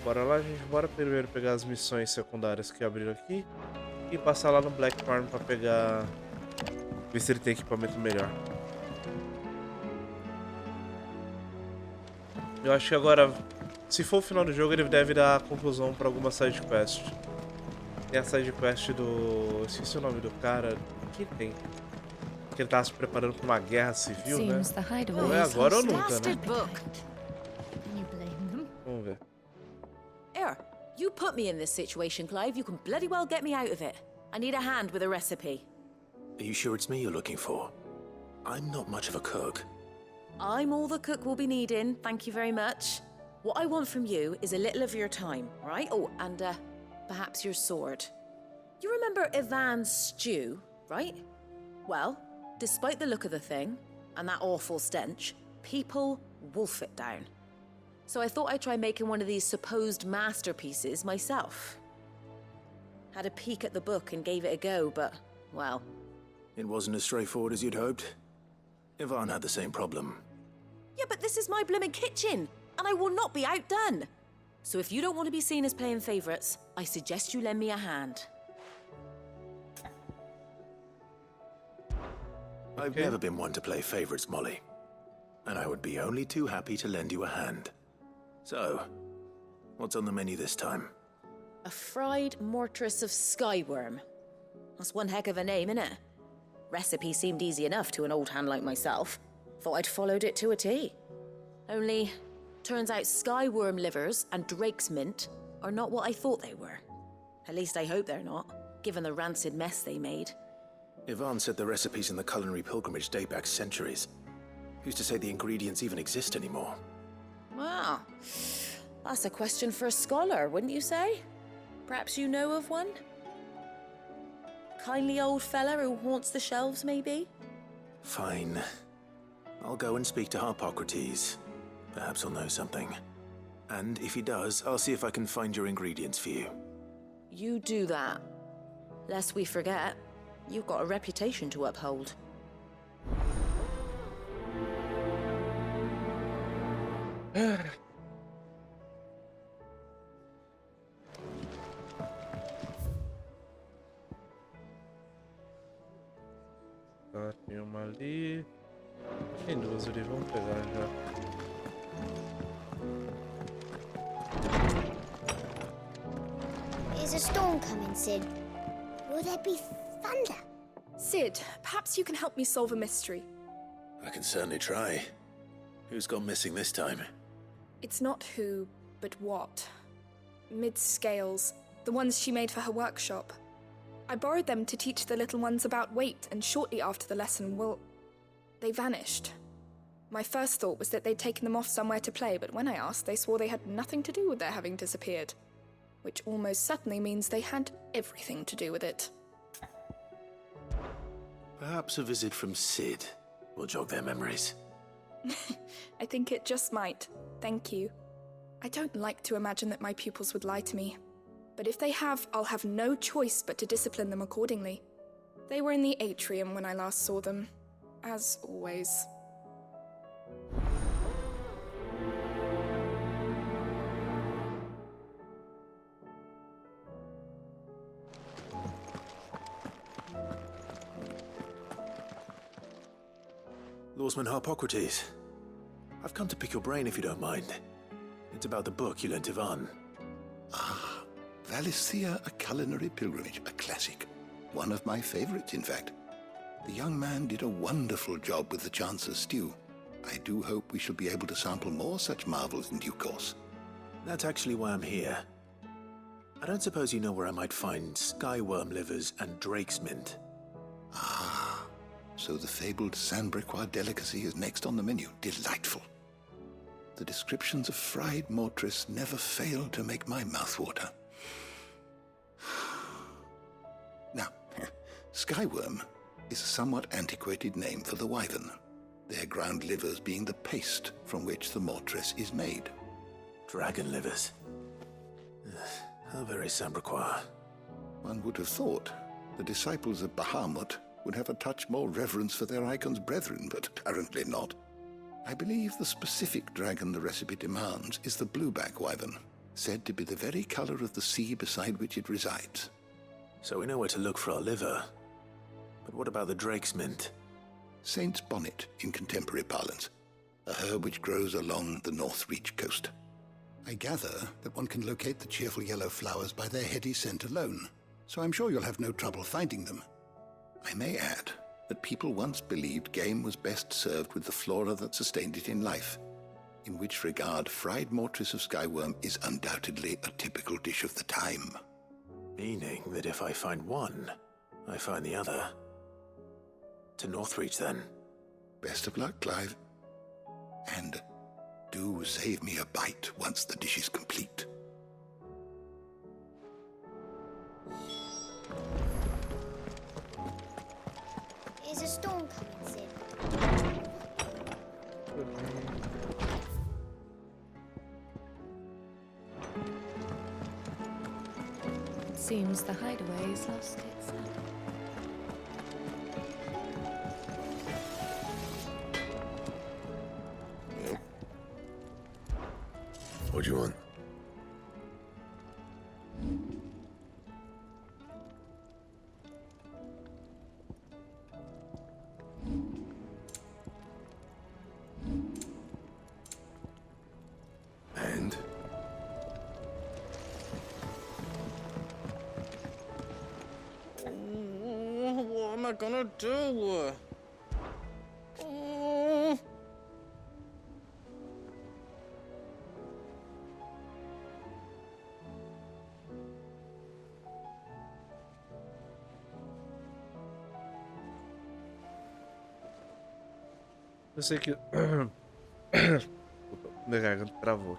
Bora lá, gente. Bora primeiro pegar as missões secundárias que abriram aqui e passar lá no Black Farm pra pegar. Ver se ele tem equipamento melhor. Eu acho que agora, se for o final do jogo, ele deve dar a conclusão pra alguma side quest. Tem a side quest do. Esqueci o nome do cara. Que tem? Que ele tava se preparando pra uma guerra civil, né? Ou é agora ou nunca, né? Vamos ver. Here, you put me in this situation, Clive. You can bloody well get me out of it. I need a hand with a recipe. Are you sure it's me you're looking for? I'm not much of a cook. I'm all the cook will be needing, thank you very much. What I want from you is a little of your time, right? Oh, and perhaps your sword. You remember Ivan's stew, right? Well, despite the look of the thing, and that awful stench, people wolf it down. So I thought I'd try making one of these supposed masterpieces myself. Had a peek at the book and gave it a go, but, well... It wasn't as straightforward as you'd hoped. Ivan had the same problem. Yeah, but this is my blimmin' kitchen, and I will not be outdone. So if you don't want to be seen as playing favourites, I suggest you lend me a hand. I've never been one to play favourites, Molly. And I would be only too happy to lend you a hand. So, what's on the menu this time? A fried mortress of skyworm. That's one heck of a name, innit? Recipe seemed easy enough to an old hand like myself. Thought I'd followed it to a T. Only, turns out skyworm livers and drake's mint are not what I thought they were. At least I hope they're not, given the rancid mess they made. Ivan said the recipes in the culinary pilgrimage date back centuries. Who's to say the ingredients even exist anymore? Well, that's a question for a scholar, wouldn't you say? Perhaps you know of one? Kindly old fella who haunts the shelves, maybe? Fine. I'll go and speak to Harpocrates. Perhaps he'll know something. And if he does, I'll see if I can find your ingredients for you. You do that. Lest we forget, you've got a reputation to uphold. Tá, tem uma ali. Tem duas ali, vamos pegar já. Is a storm coming, Sid? Will there be thunder? Sid, perhaps you can help me solve a mystery. I can certainly try. Who's gone missing this time? It's not who, but what. Mid-scales, the ones she made for her workshop. I borrowed them to teach the little ones about weight, and shortly after the lesson, well, they vanished. My first thought was that they'd taken them off somewhere to play, but when I asked, they swore they had nothing to do with their having disappeared. Which almost certainly means they had everything to do with it. Perhaps a visit from Sid will jog their memories. I think it just might. Thank you. I don't like to imagine that my pupils would lie to me. But if they have, I'll have no choice but to discipline them accordingly. They were in the atrium when I last saw them, as always. Lawsman Harpocrates, I've come to pick your brain if you don't mind. It's about the book you lent Ivan. Ah, Valisthea, A Culinary Pilgrimage, a classic. One of my favorites, in fact. The young man did a wonderful job with the Chance's stew. I do hope we shall be able to sample more such marvels in due course. That's actually why I'm here. I don't suppose you know where I might find skyworm livers and drake's mint. Ah, so the fabled Sandbricois delicacy is next on the menu. Delightful. The descriptions of fried mortress never fail to make my mouth water. Now, skyworm is a somewhat antiquated name for the wyvern, their ground livers being the paste from which the mortress is made. Dragon livers. How very Sandbricois. One would have thought the disciples of Bahamut would have a touch more reverence for their icon's brethren, but apparently not. I believe the specific dragon the recipe demands is the blueback wyvern, said to be the very color of the sea beside which it resides. So we know where to look for our liver. But what about the drake's mint? Saint's bonnet in contemporary parlance, a herb which grows along the North Reach coast. I gather that one can locate the cheerful yellow flowers by their heady scent alone, so I'm sure you'll have no trouble finding them. I may add that people once believed game was best served with the flora that sustained it in life, in which regard fried mortress of skyworm is undoubtedly a typical dish of the time. Meaning that if I find one, I find the other. To Northreach, then. Best of luck, Clive. And do save me a bite once the dish is complete. Is a storm coming, Sid? It seems the hideaway has lost its luck. What do you want? And? What am I gonna do? Oh. Eu sei que. Minha garganta travou.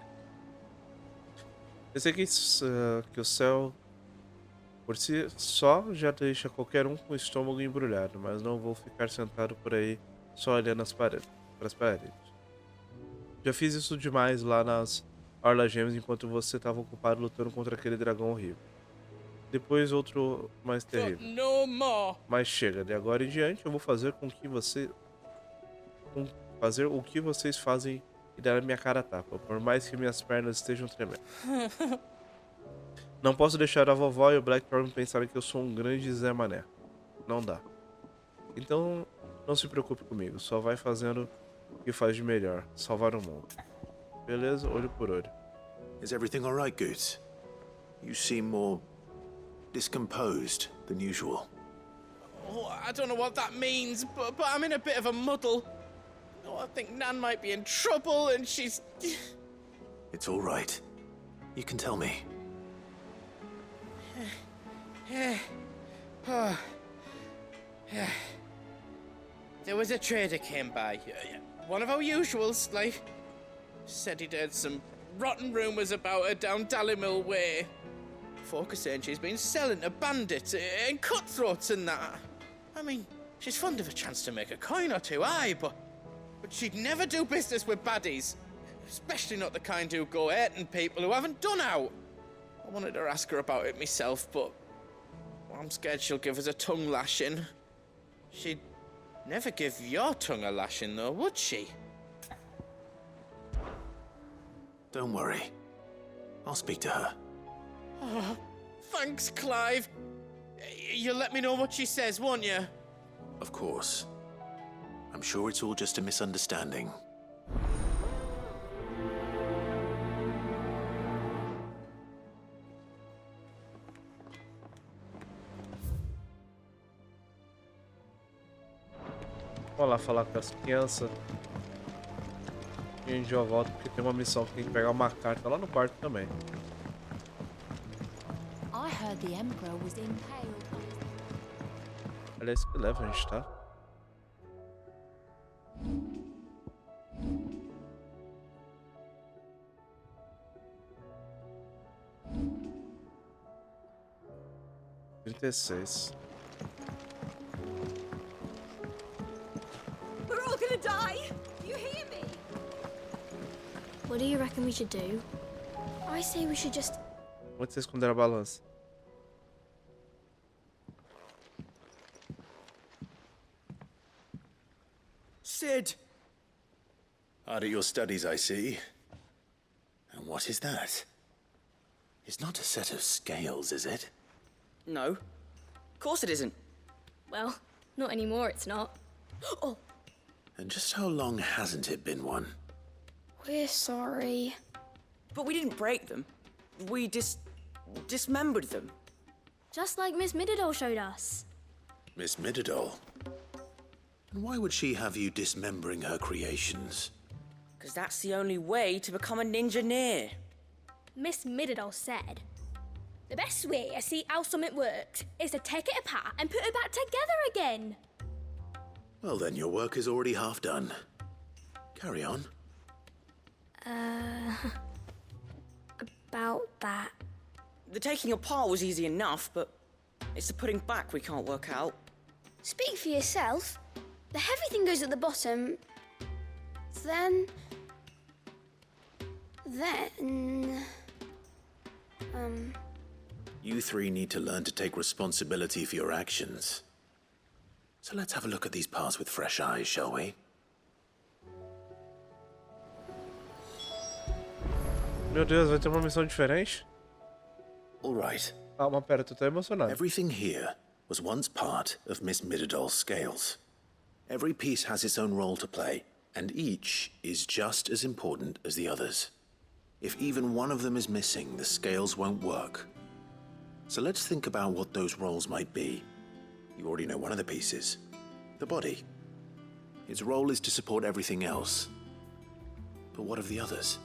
Eu sei que o céu, por si só, já deixa qualquer um com o estômago embrulhado, mas não vou ficar sentado por aí só olhando para as paredes. Já fiz isso demais lá nas Orla Gêmeas enquanto você estava ocupado lutando contra aquele dragão horrível. Depois outro mais terrível. No more. Mas chega, de agora em diante eu vou fazer com que você... fazer o que vocês fazem e dar a minha cara a tapa, por mais que minhas pernas estejam tremendo. Não posso deixar a vovó e o Blackthorn pensarem que eu sou um grande Zé Mané. Não dá. Então, não se preocupe comigo, só vai fazendo o que faz de melhor, salvar o mundo. Beleza? Olho por olho. Is everything alright, Goots? You seem more discomposed than usual. Oh, I don't know what that means, but I'm in a bit of a muddle. Oh, I think Nan might be in trouble and she's... It's alright. You can tell me. There was a trader came by. One of our usuals, like. Said he'd heard some rotten rumours about her down Dallymill Way. Folk are saying she's been selling to bandits and cutthroats and that. I mean, she's fond of a chance to make a coin or two, aye, but she'd never do business with baddies. Especially not the kind who go hurting people who haven't done out. I wanted to ask her about it myself, but I'm scared she'll give us a tongue lashing. She'd never give your tongue a lashing, though, would she? Don't worry. I'll speak to her. Oh, thanks, Clive. You'll let me know what she says, won't you? Of course. I'm sure it's all just a misunderstanding. Vamos lá falar com as crianças. E a gente já volta porque tem uma missão que tem que pegar uma carta lá no quarto também. I heard the Emperor was impaled. Aliás, que level a gente tá? We're all gonna die! You hear me? What do you reckon we should do? I say we should just... Onde você esconder a balança? Sid! Hard at your studies, I see. And what is that? It's not a set of scales, is it? No. Of course it isn't. Well, not anymore, it's not. Oh, And just how long hasn't it been one? we're sorry. But we didn't break them. We dismembered them. Just like Miss Middledore showed us. Miss Middledore? And why would she have you dismembering her creations? Because that's the only way to become a ninja-near. Miss Middledore said, the best way to see how something works is to take it apart and put it back together again. Well then, your work is already half done. Carry on. About that. The taking apart was easy enough, but it's the putting back we can't work out. Speak for yourself. The heavy thing goes at the bottom. Then... You three need to learn to take responsibility for your actions. So let's have a look at these parts with fresh eyes, shall we? Meu Deus, vai ter uma missão diferente? All right. Calma, pera, tô até emocionado. Everything here was once part of Miss Middledore's scales. Every piece has its own role to play, and each is just as important as the others. If even one of them is missing, the scales won't work. So let's think about what those roles might be. You already know one of the pieces, the body. Its role is to support everything else. But what of the others?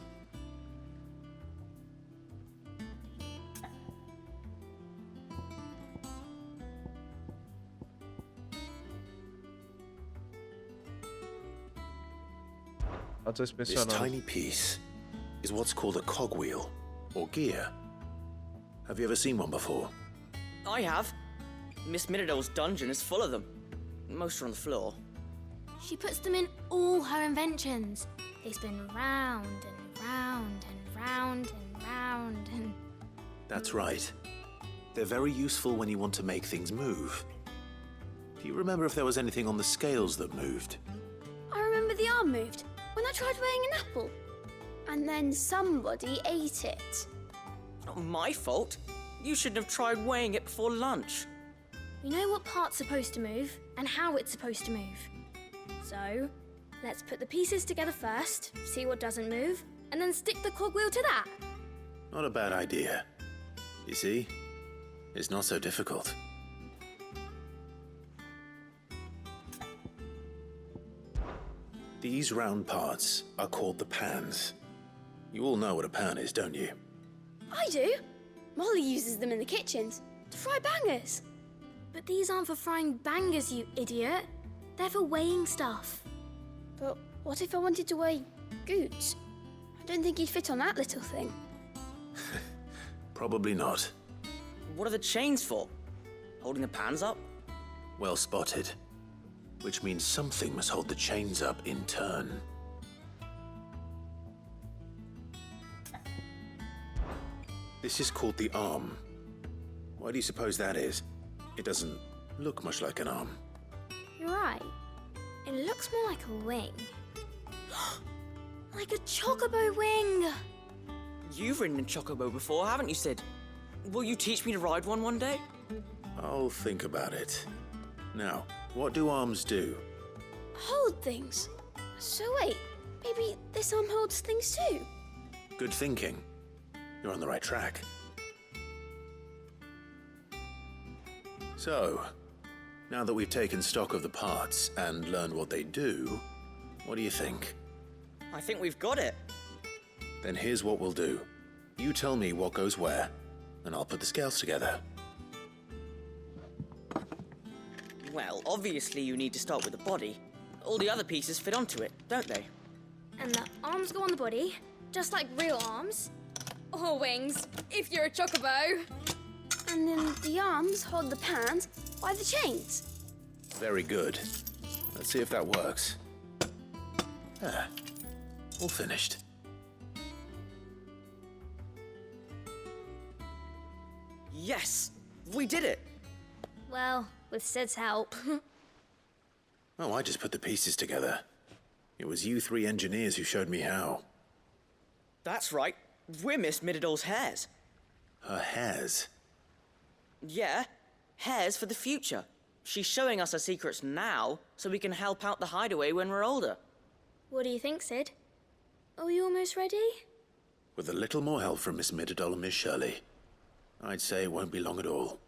This tiny piece is what's called a cogwheel, or gear. Have you ever seen one before? I have. Miss Middledore's dungeon is full of them. Most are on the floor. She puts them in all her inventions. They spin round and round and round and round and... That's right. They're very useful when you want to make things move. Do you remember if there was anything on the scales that moved? I remember the arm moved when I tried weighing an apple. And then somebody ate it. Not my fault. You shouldn't have tried weighing it before lunch. We know what part's supposed to move and how it's supposed to move. So, let's put the pieces together first, see what doesn't move, and then stick the cogwheel to that. Not a bad idea. You see? It's not so difficult. These round parts are called the pans. You all know what a pan is, don't you? I do. Molly uses them in the kitchens to fry bangers. But these aren't for frying bangers, you idiot. They're for weighing stuff. But what if I wanted to weigh Goots? I don't think he'd fit on that little thing. Probably not. What are the chains for? Holding the pans up? Well spotted. Which means something must hold the chains up in turn. This is called the arm. Why do you suppose that is? It doesn't look much like an arm. You're right. It looks more like a wing. Like a chocobo wing! You've ridden a chocobo before, haven't you, Sid? Will you teach me to ride one day? I'll think about it. Now, what do arms do? Hold things. So wait, maybe this arm holds things too? Good thinking. You're on the right track. So, now that we've taken stock of the parts and learned what they do, what do you think? I think we've got it. Then here's what we'll do. You tell me what goes where, and I'll put the scales together. Well, obviously you need to start with the body. All the other pieces fit onto it, don't they? And the arms go on the body, just like real arms. Or wings, if you're a chocobo. And then the arms hold the pans by the chains. Very good. Let's see if that works. Ah, all finished. Yes! We did it! Well, with Sid's help. Oh, I just put the pieces together. It was you three engineers who showed me how. That's right. We're Miss Middledore's hares. Her hairs. Yeah, hair's for the future. She's showing us her secrets now, so we can help out the hideaway when we're older. What do you think, Sid? Are we almost ready? With a little more help from Miss Middledol and Miss Shirley, I'd say it won't be long at all.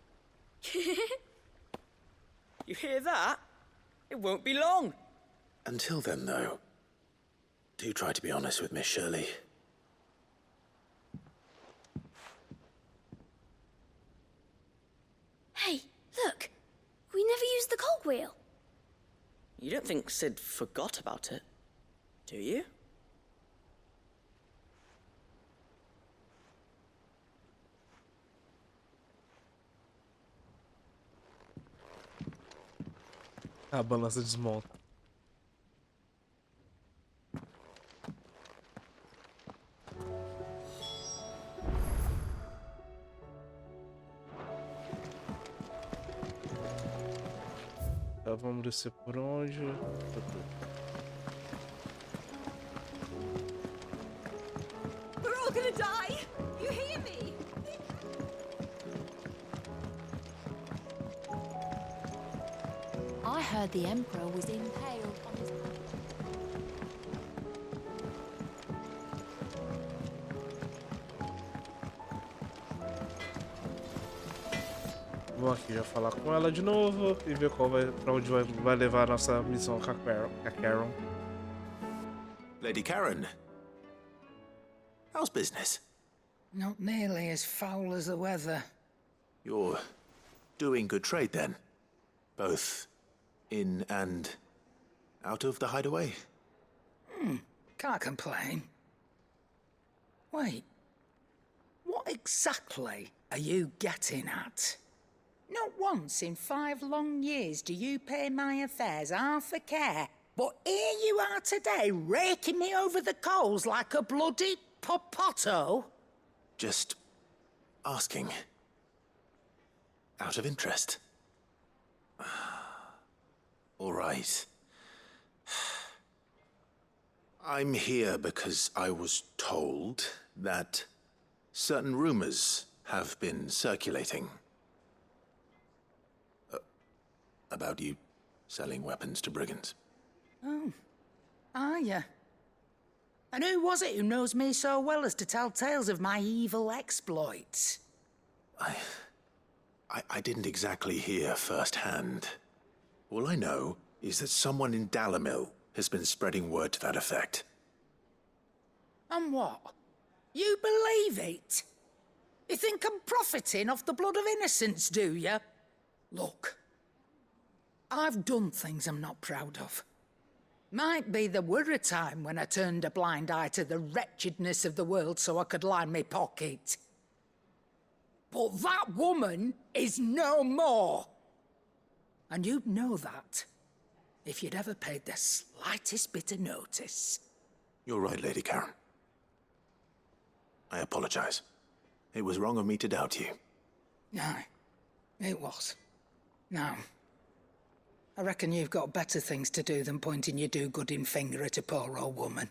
You hear that? It won't be long. Until then, though, do try to be honest with Miss Shirley. Hey, look! We never used the cogwheel. You don't think Sid forgot about it, do you? A balança desmonta. Tá, vamos descer por onde? We're all gonna die! You hear me? I heard the Emperor was impaled on his... Vou aqui já falar com ela de novo e ver pra onde vai levar a nossa missão com a Karen. Lady Karen, how's business? Not nearly as foul as the weather. You're doing good trade then? Both in and out of the hideaway? Can't complain. Wait, what exactly are you getting at? Not once in 5 long years do you pay my affairs half a care, but here you are today, raking me over the coals like a bloody popoto? Just asking. Out of interest. All right. I'm here because I was told that certain rumors have been circulating. About you selling weapons to brigands. Oh, are you? And who was it who knows me so well as to tell tales of my evil exploits? I didn't exactly hear firsthand. All I know is that someone in Dalimil has been spreading word to that effect. And what? You believe it? You think I'm profiting off the blood of innocents, do you? Look, I've done things I'm not proud of. Might be there were a time when I turned a blind eye to the wretchedness of the world so I could line my pocket. But that woman is no more. And you'd know that if you'd ever paid the slightest bit of notice. You're right, Lady Karen. I apologize. It was wrong of me to doubt you. Aye, it was. Now, I reckon you've got better things to do than pointing your do-gooding finger at a poor old woman.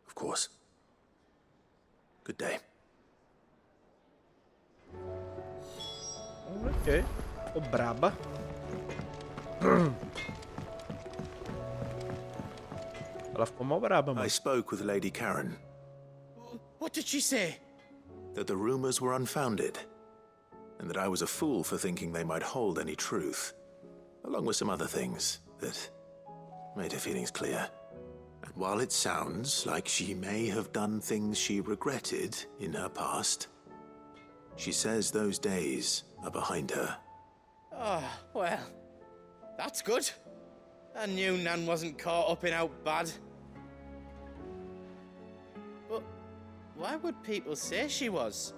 Of course. Good day. Ok. Ficou braba. Ela ficou mal braba, mano. I spoke with Lady Karen. What did she say? That the rumors were unfounded, and that I was a fool for thinking they might hold any truth, along with some other things that made her feelings clear. And while it sounds like she may have done things she regretted in her past, she says those days are behind her. Oh, well, that's good. I knew Nan wasn't caught up in out bad. But why would people say she was?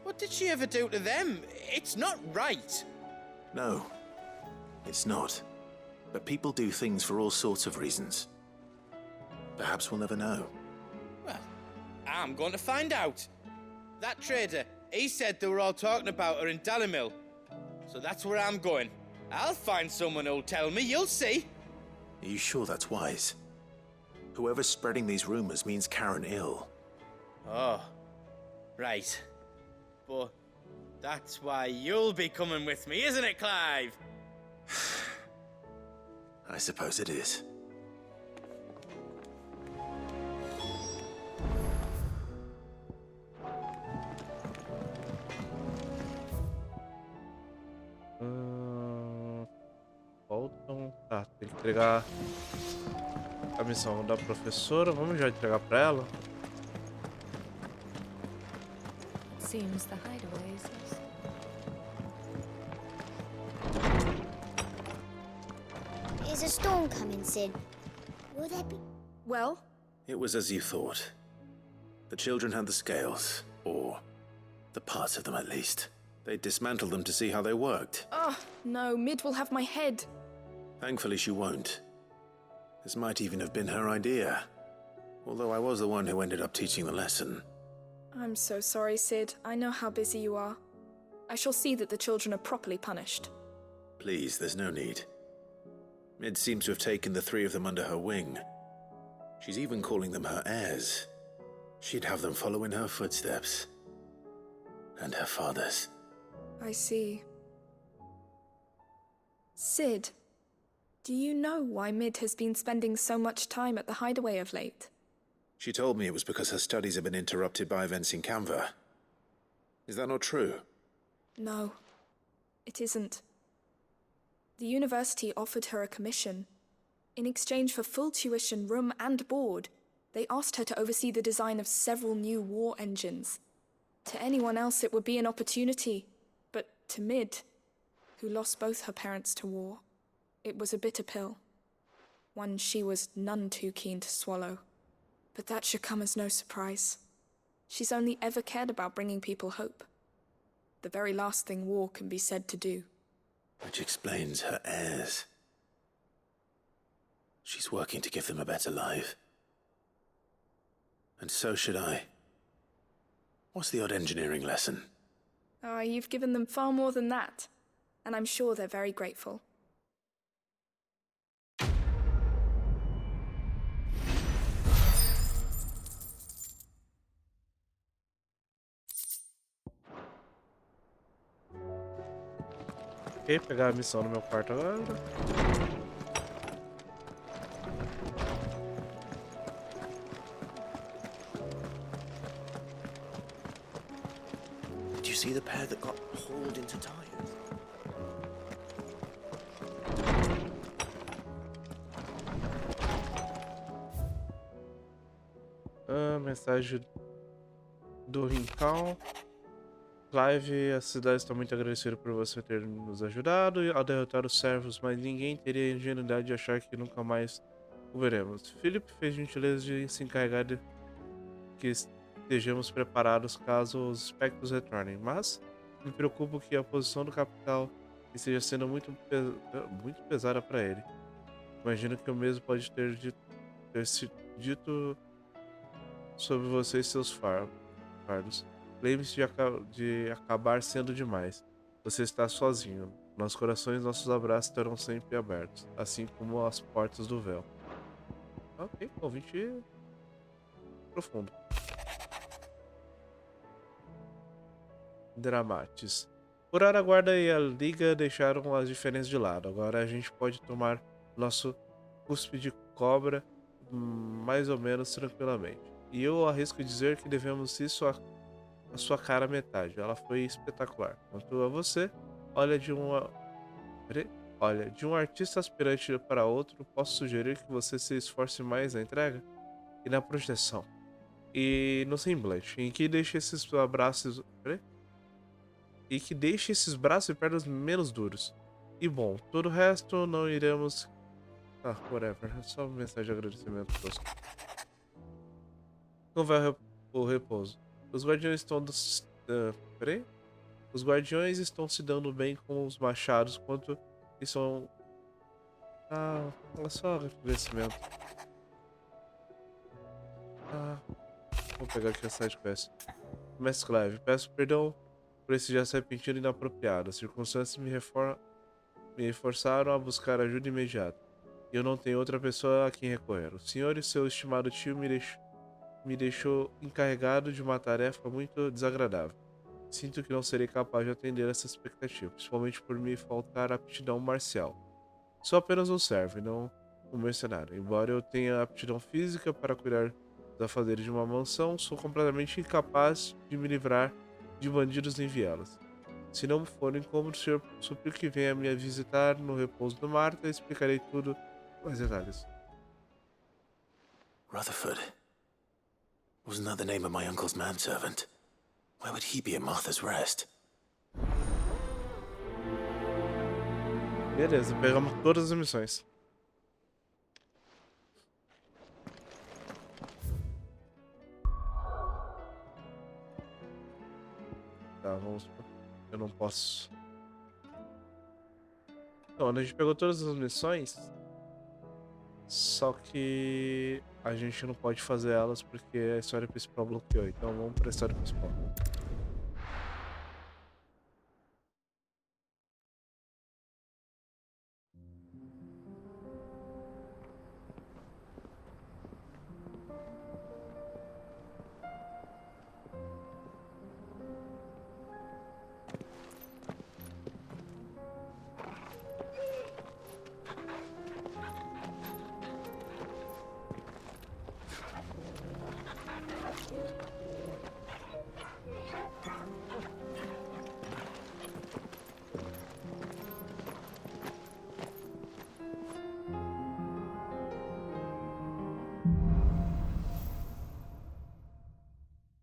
What did she ever do to them? It's not right. No, it's not. But people do things for all sorts of reasons. Perhaps we'll never know. Well, I'm going to find out. That trader, he said they were all talking about her in Dalimil. So that's where I'm going. I'll find someone who'll tell me, you'll see. Are you sure that's wise? Whoever's spreading these rumors means Karen ill. Oh, right. But that's why you'll be coming with me, isn't it, Clive? I suppose it is. Faltam... Tá, tem que entregar a missão da professora. Vamos já entregar pra ela. Seems the hideaway is lost. Is a storm coming, Sid? Will there be... Well? It was as you thought. The children had the scales, or the parts of them at least. They dismantled them to see how they worked. Oh, no, Mid will have my head. Thankfully she won't. This might even have been her idea. Although I was the one who ended up teaching the lesson. I'm so sorry, Sid. I know how busy you are. I shall see that the children are properly punished. Please, there's no need. Mid seems to have taken the three of them under her wing. She's even calling them her heirs. She'd have them follow in her footsteps. And her father's. I see. Sid, do you know why Mid has been spending so much time at the hideaway of late? She told me it was because her studies have been interrupted by events in Canva. Is that not true? No, it isn't. The university offered her a commission. In exchange for full tuition, room and board, they asked her to oversee the design of several new war engines. To anyone else it would be an opportunity, but to Mid, who lost both her parents to war, it was a bitter pill. One she was none too keen to swallow. But that should come as no surprise. She's only ever cared about bringing people hope. The very last thing war can be said to do. Which explains her heirs. She's working to give them a better life. And so should I. What's the odd engineering lesson? Ah, you've given them far more than that. And I'm sure they're very grateful. Ok, pegar a missão no meu quarto agora. Did you see the pair that got hauled into tires? Mensagem do Rincão. Clive, a cidade está muito agradecida por você ter nos ajudado ao derrotar os servos, mas ninguém teria a ingenuidade de achar que nunca mais o veremos. Philip fez gentileza de se encarregar de que estejamos preparados caso os espectros retornem, mas me preocupo que a posição do capital esteja sendo muito pesada para ele. Imagino que o mesmo pode ter dito sobre você e seus fardos. Lembre-se de acabar sendo demais. Você está sozinho. Nossos corações, nossos abraços estarão sempre abertos, assim como as portas do véu. Ok, convite profundo. Dramatis. Por hora, a guarda e a liga deixaram as diferenças de lado. Agora a gente pode tomar nosso cuspe de cobra mais ou menos tranquilamente. E eu arrisco dizer que devemos isso a sua cara metade. Ela foi espetacular. Quanto a você, olha, de um artista aspirante para outro, posso sugerir que você se esforce mais na entrega e na projeção. E no semblante, em que deixe esses braços... E que deixe esses braços e pernas menos duros. E bom, todo o resto não iremos... Ah, whatever. É só uma mensagem de agradecimento tosco. Não vai o repouso. Os guardiões estão Os guardiões estão se dando bem com os machados, quanto estão... Ah, olha só o agradecimento. Ah, vou pegar aqui a side quest. Mestre Clive, peço perdão por esse gesto repentino e inapropriado. As circunstâncias me forçaram a buscar ajuda imediata. E eu não tenho outra pessoa a quem recorrer. O senhor e seu estimado tio me deixou encarregado de uma tarefa muito desagradável. sinto que não serei capaz de atender essa expectativa, principalmente por me faltar aptidão marcial. Sou apenas um servo e não um mercenário. Embora eu tenha aptidão física para cuidar dos afazeres de uma mansão, sou completamente incapaz de me livrar de bandidos em vielas. Se não for incômodo, senhor, suplico que venha me visitar no repouso do Marta e explicarei tudo com mais detalhes. Rutherford. Wasn't that the name of my uncle's manservant? Where would he be at Martha's Rest? Beleza, pegamos todas as missões. Tá, vamos... Eu não posso... Então, a gente pegou todas as missões, só que a gente não pode fazer elas porque a história principal bloqueou. Então vamos para a história principal.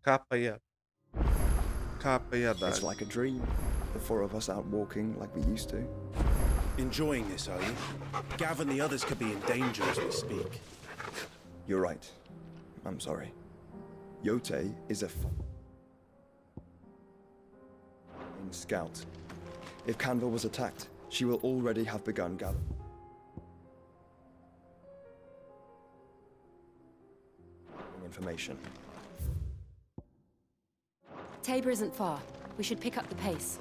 Capa e a It's like a dream. The four of us out walking like we used to. Enjoying this, are you? Gav and the others could be in danger as we speak. You're right. I'm sorry. Yote is a scout. If Canville was attacked, she will already have begun gathering information. Tabor isn't far. We should pick up the pace.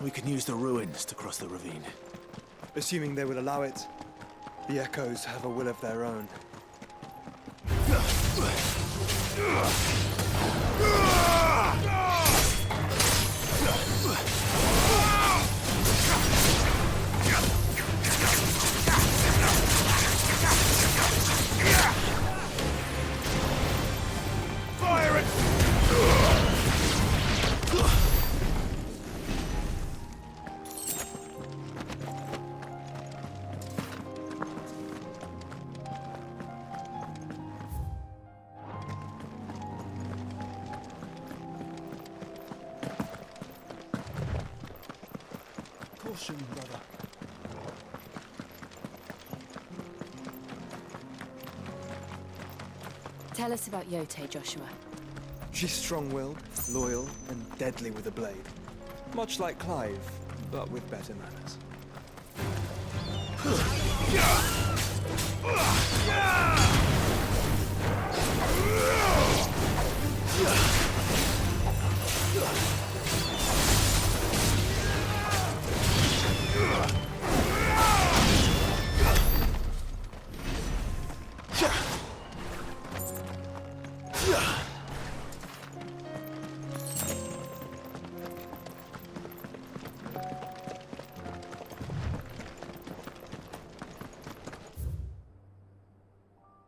We can use the ruins to cross the ravine. Assuming they will allow it, the Echoes have a will of their own. Fire it! Caution, brother. Tell us about Yote, Joshua. She's strong-willed, loyal, and deadly with a blade. Much like Clive, but with better manners.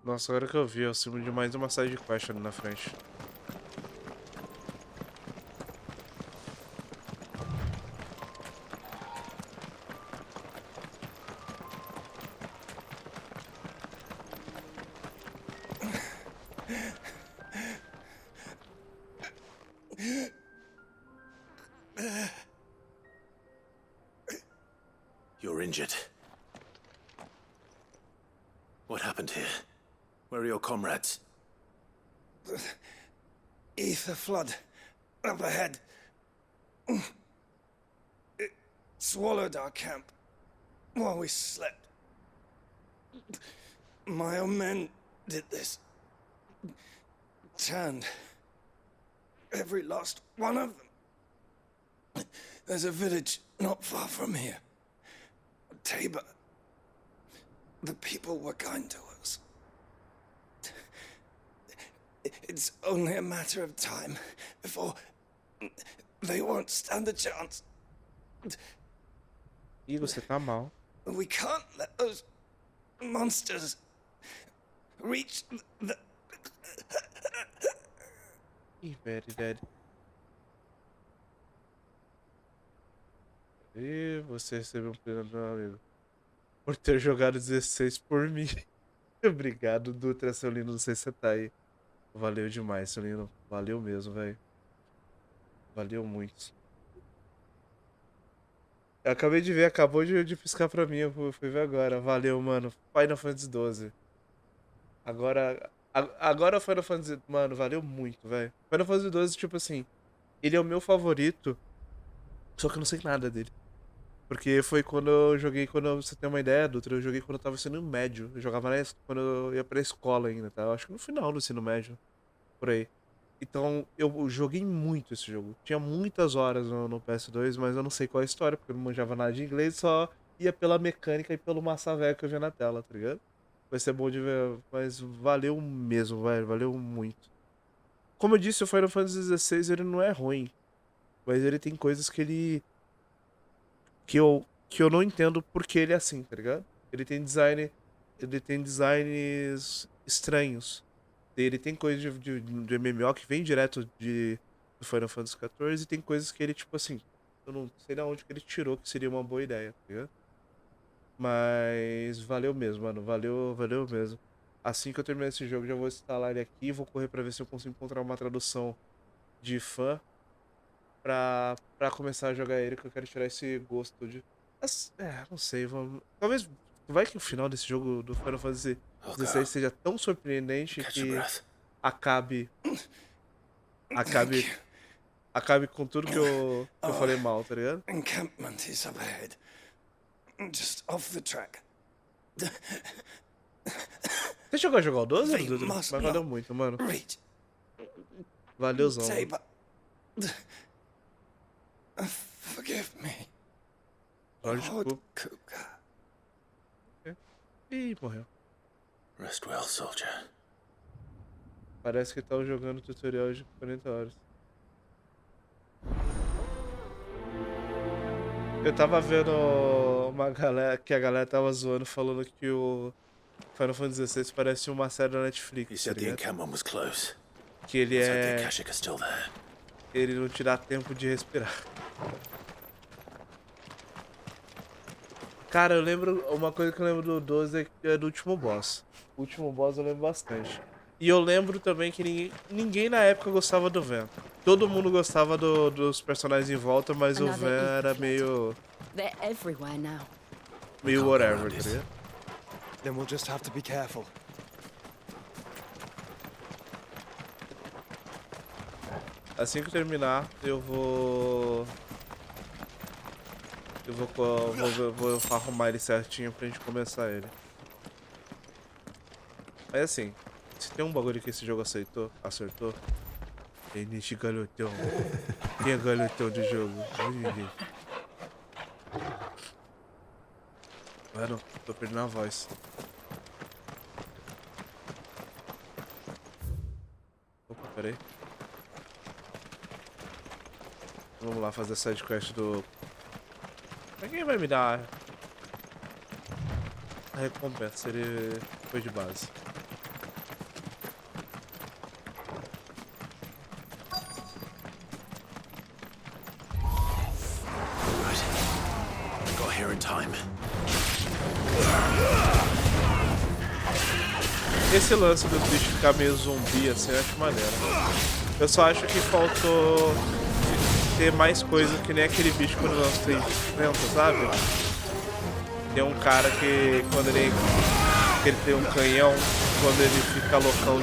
Nossa, agora que eu vi, eu sigo de mais uma side quest ali na frente. You're injured. What happened here? Where are your comrades? Ether flood up ahead. It swallowed our camp while we slept. My own men did this. Turned Every last one of them. There's a village not far from here. Tabor. The people were kind to us. It's only a matter of time before they won't stand a chance. Ih, você tá mal. We can't let those monsters reach the... Ih, very dead. E você recebeu um prêmio, meu amigo, por ter jogado 16 por mim. Obrigado, Dutra, seu lindo. Não sei se você tá aí. Valeu demais, seu lindo. Valeu mesmo, velho. Valeu muito. Eu acabei de ver, acabou de piscar pra mim. Eu fui ver agora. Valeu, mano. Final Fantasy XII. Agora o Final Fantasy... Mano, valeu muito, velho. Final Fantasy XII, tipo assim... Ele é o meu favorito. Só que eu não sei nada dele. Porque foi quando eu joguei... Quando você tem uma ideia, Dutra, eu joguei quando eu tava sendo médio. Eu jogava quando eu ia pra escola ainda, tá? Eu acho que no final do ensino médio. Por aí. Então, eu joguei muito esse jogo. Tinha muitas horas no PS2, mas eu não sei qual é a história, porque eu não manjava nada de inglês, só ia pela mecânica e pelo massa velho que eu via na tela, tá ligado? Vai ser bom de ver, mas valeu mesmo, velho, valeu muito. Como eu disse, o Final Fantasy XVI, ele não é ruim, mas ele tem coisas que ele... que eu não entendo porque ele é assim, tá ligado? Ele tem designs estranhos. Ele tem coisas de MMO que vem direto do Final Fantasy XIV e tem coisas que ele, tipo assim, eu não sei de onde que ele tirou que seria uma boa ideia, tá ligado? Mas valeu mesmo, mano, valeu mesmo. Assim que eu terminar esse jogo, já vou instalar ele aqui e vou correr pra ver se eu consigo encontrar uma tradução de fã pra começar a jogar ele, que eu quero tirar esse gosto de... não sei, vamos... Talvez... Vai que o final desse jogo do Final Fantasy XVI seja tão surpreendente que acabe com tudo que eu falei mal, tá ligado? Encampment is up ahead. Just off the track. Você chegou a jogar o 12? Mas valeu muito, mano. Valeuzão. Forgive me. Lord Kuka. Ih, morreu. Rest well, soldier. Parece que tá jogando tutorial de 40 horas. Eu tava vendo uma galera, que a galera tava zoando, falando que o Final Fantasy XVI parece uma série da Netflix, tá ligado? Que ele é... Ele não te dá tempo de respirar. Cara, eu lembro... Uma coisa que eu lembro do 12 é do último boss. O último boss eu lembro bastante. E eu lembro também que ninguém na época gostava do Van. Todo mundo gostava dos personagens em volta, mas o Van era meio... meio whatever, tá ligado? Then we'll just have to be careful. Assim que eu terminar, eu vou arrumar ele certinho pra gente começar ele. Mas assim, se tem um bagulho que esse jogo acertou, é nesse galhotão. Quem é galhotão do jogo? Mano, tô perdendo a voz. Opa, peraí. Vamos lá fazer a sidequest do... Quem vai me dar a recompensa? Ele foi de base. Got here in time. Esse lance dos bichos ficar meio zumbi assim, eu acho maneiro. Eu só acho que faltou ter mais coisa que nem aquele bicho quando nós tem vento, sabe? Tem um cara que quando ele tem um canhão, quando ele fica loucão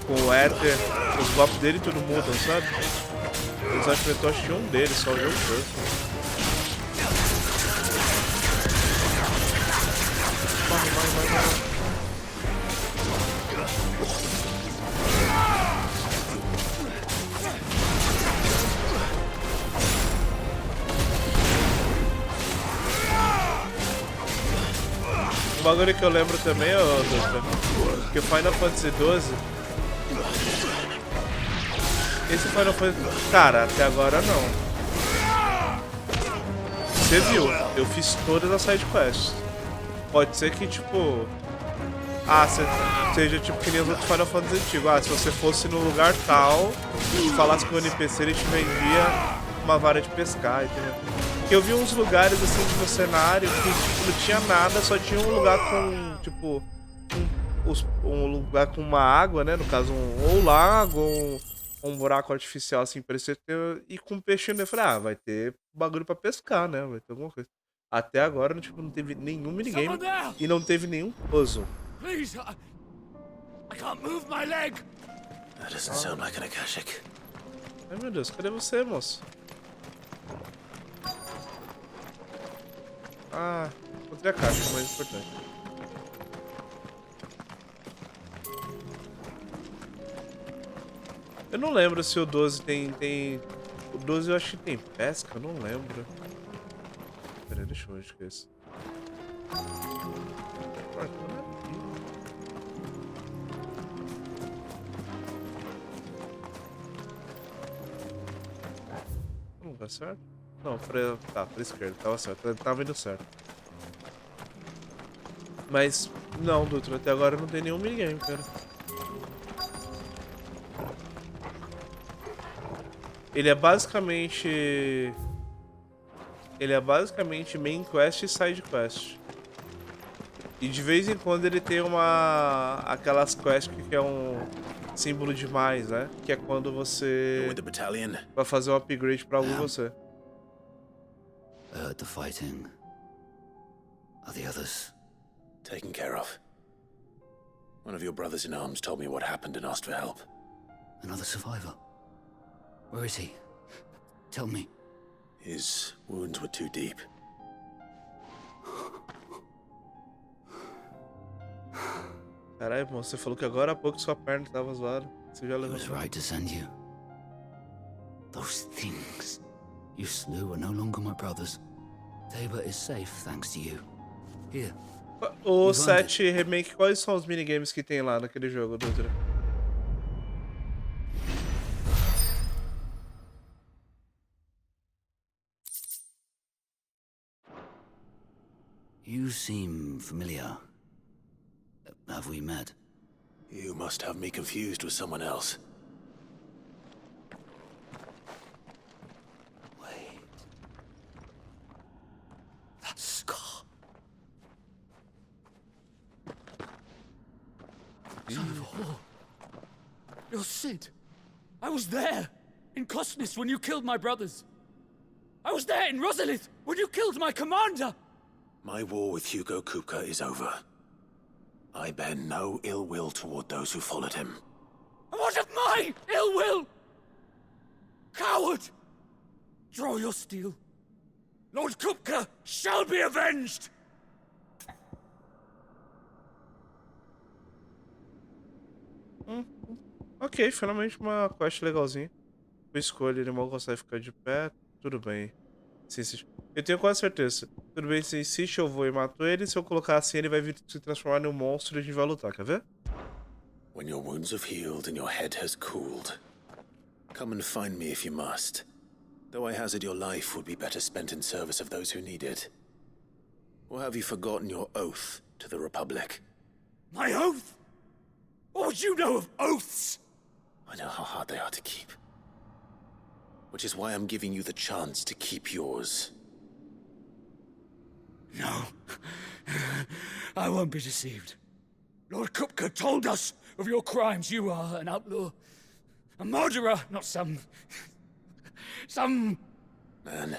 com o éter, os golpes dele tudo mudam, sabe? Eles acho que um deles, só o jogo todo. Vai. bagulho que eu lembro também, ó, Dutra, que o Final Fantasy XII... Esse Final Fantasy... Cara, até agora não. Você viu, eu fiz todas as sidequests. Pode ser que, tipo... seja tipo que nem os outros Final Fantasy antigos. Se você fosse no lugar tal e falasse com o NPC, ele te vendia uma vara de pescar, entendeu? Porque eu vi uns lugares assim no cenário que tipo, não tinha nada, só tinha um lugar com, tipo, um lugar com uma água, né? No caso, ou lago, ou um buraco artificial assim, parecia ter, e com peixe, eu falei, vai ter bagulho pra pescar, né? Vai ter alguma coisa. Até agora, tipo, não teve nenhum minigame e não teve nenhum puzzle. Please, I can't move my leg. That doesn't sound like an Akashic. Ai meu Deus, cadê você, moço? Encontrei a caixa, mais importante. Eu não lembro se o 12 tem... O 12 eu acho que tem pesca, eu não lembro. Pera aí, deixa eu ver onde que é esse. Não tá certo? Não, tá, pra esquerda, tava certo, tava indo certo. Mas, não, Dutra, até agora não tem nenhum minigame, cara. Ele é basicamente main quest e side quest. E de vez em quando ele tem aquelas quests que é um símbolo de mais, né? Que é quando você vai fazer um upgrade pra algum você. I heard the fighting. Are the others taken care of? One of your brothers in arms told me what happened and asked for help. Another survivor? Where is he? Tell me. His wounds were too deep. Caralho, moço, você falou que agora há pouco sua perna estava zoada. Você já levou. He was right to send you. Those things you slew are no longer my brothers. Tabor is safe thanks to you. Here. O 7 Remake, quais são os minigames que tem lá naquele jogo, Dutra? You seem familiar. Have we met? You must have me confused with someone else. Wait. That scar. Son of a whore. You're Sid. I was there in Cosnis when you killed my brothers. I was there in Rosalith when you killed my commander. My war with Hugo Kupka is over. I bear no ill will toward those who followed him. And what of my ill will? Coward! Draw your steel. Lord Kupka shall be avenged! Ok, finalmente uma quest legalzinha. Eu escolho, ele mal consegue ficar de pé, tudo bem. Se insiste. Eu tenho quase certeza. Tudo bem, se insiste, eu vou e mato ele. Se eu colocar assim, ele vai vir se transformar em um monstro e a gente vai lutar, quer ver? When your wounds have healed and your head has cooled, come and find me if you must. Though I hazard your life would be better spent in service of those who need it. Or have you forgotten your oath to the Republic? My oath? What would you know of oaths? I know how hard they are to keep. Which is why I'm giving you the chance to keep yours. No. I won't be deceived. Lord Kupka told us of your crimes. You are an outlaw. A murderer, not some man.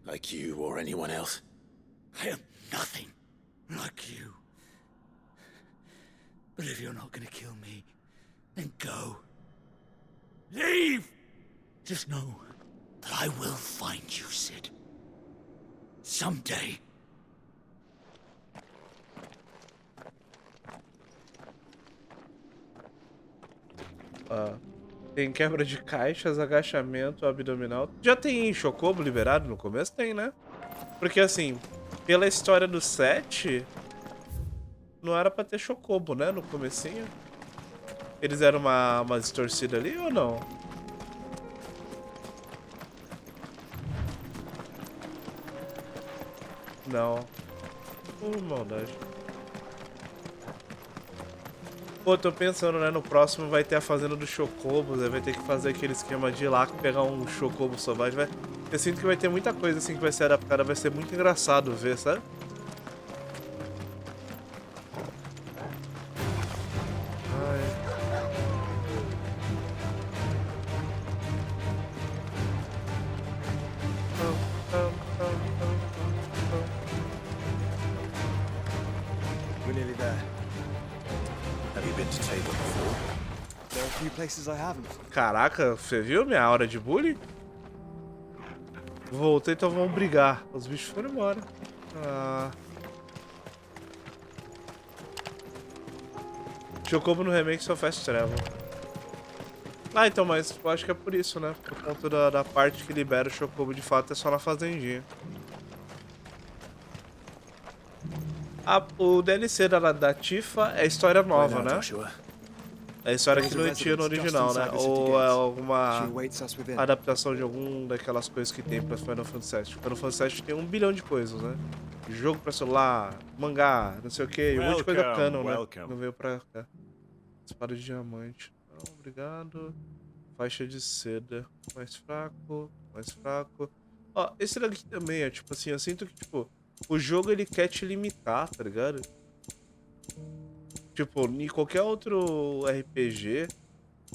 Like you or anyone else. I am nothing like you. But if you're not gonna kill me, then go. Leave! Just know that I will find you, Sid. Someday. Tem quebra de caixas, agachamento abdominal. Já tem Chocobo liberado no começo? Tem, né? Porque assim, pela história do 7, não era pra ter Chocobo, né? No comecinho. Eles eram uma distorcida ali ou não? Não. Maldade. Pô, tô pensando, né? No próximo vai ter a fazenda dos Chocobos. Aí vai ter que fazer aquele esquema de ir lá pegar um Chocobo selvagem. Eu sinto que vai ter muita coisa assim que vai ser adaptada. Vai ser muito engraçado ver, sabe? We're nearly there. Have you been to Tabor before? There are a few places I haven't. Caraca, você viu minha hora de bullying? Voltei, então vamos brigar. Os bichos foram embora. Ah. Chocobo no remake só fast travel. Ah, então, mas eu acho que é por isso, né? Por conta da parte que libera o Chocobo de fato é só na fazendinha. O DLC da Tifa é história nova, né? É história que não tinha no original, né? Ou é alguma adaptação de alguma daquelas coisas que tem pra Final Fantasy VII. Final Fantasy VII tem 1 bilhão de coisas, né? Jogo pra celular, mangá, não sei o que, um monte de coisa canon, né? Não veio pra cá. Espada de diamante. Não, obrigado. Faixa de seda. Mais fraco, mais fraco. Ó, esse daqui também é tipo assim, eu sinto que, tipo, o jogo ele quer te limitar, tá ligado? Tipo, em qualquer outro RPG,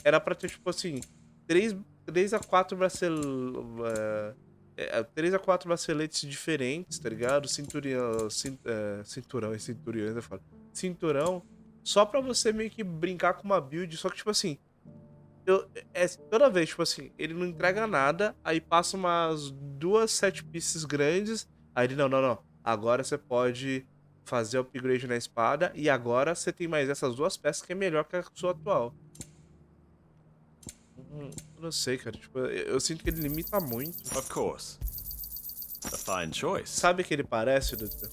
era pra ter, tipo assim, 3 a 4 braceletes diferentes, tá ligado? Cinturão, cinturão, eu falo. Cinturão, só pra você meio que brincar com uma build, só que, tipo assim, toda vez, tipo assim, ele não entrega nada, aí passa umas 2 set pieces grandes, aí ele, não, agora você pode fazer o upgrade na espada, e agora você tem mais essas 2 peças que é melhor que a sua atual. Eu não sei, cara, tipo, eu sinto que ele limita muito. Of course. A fine choice. Sabe o que ele parece, doutor?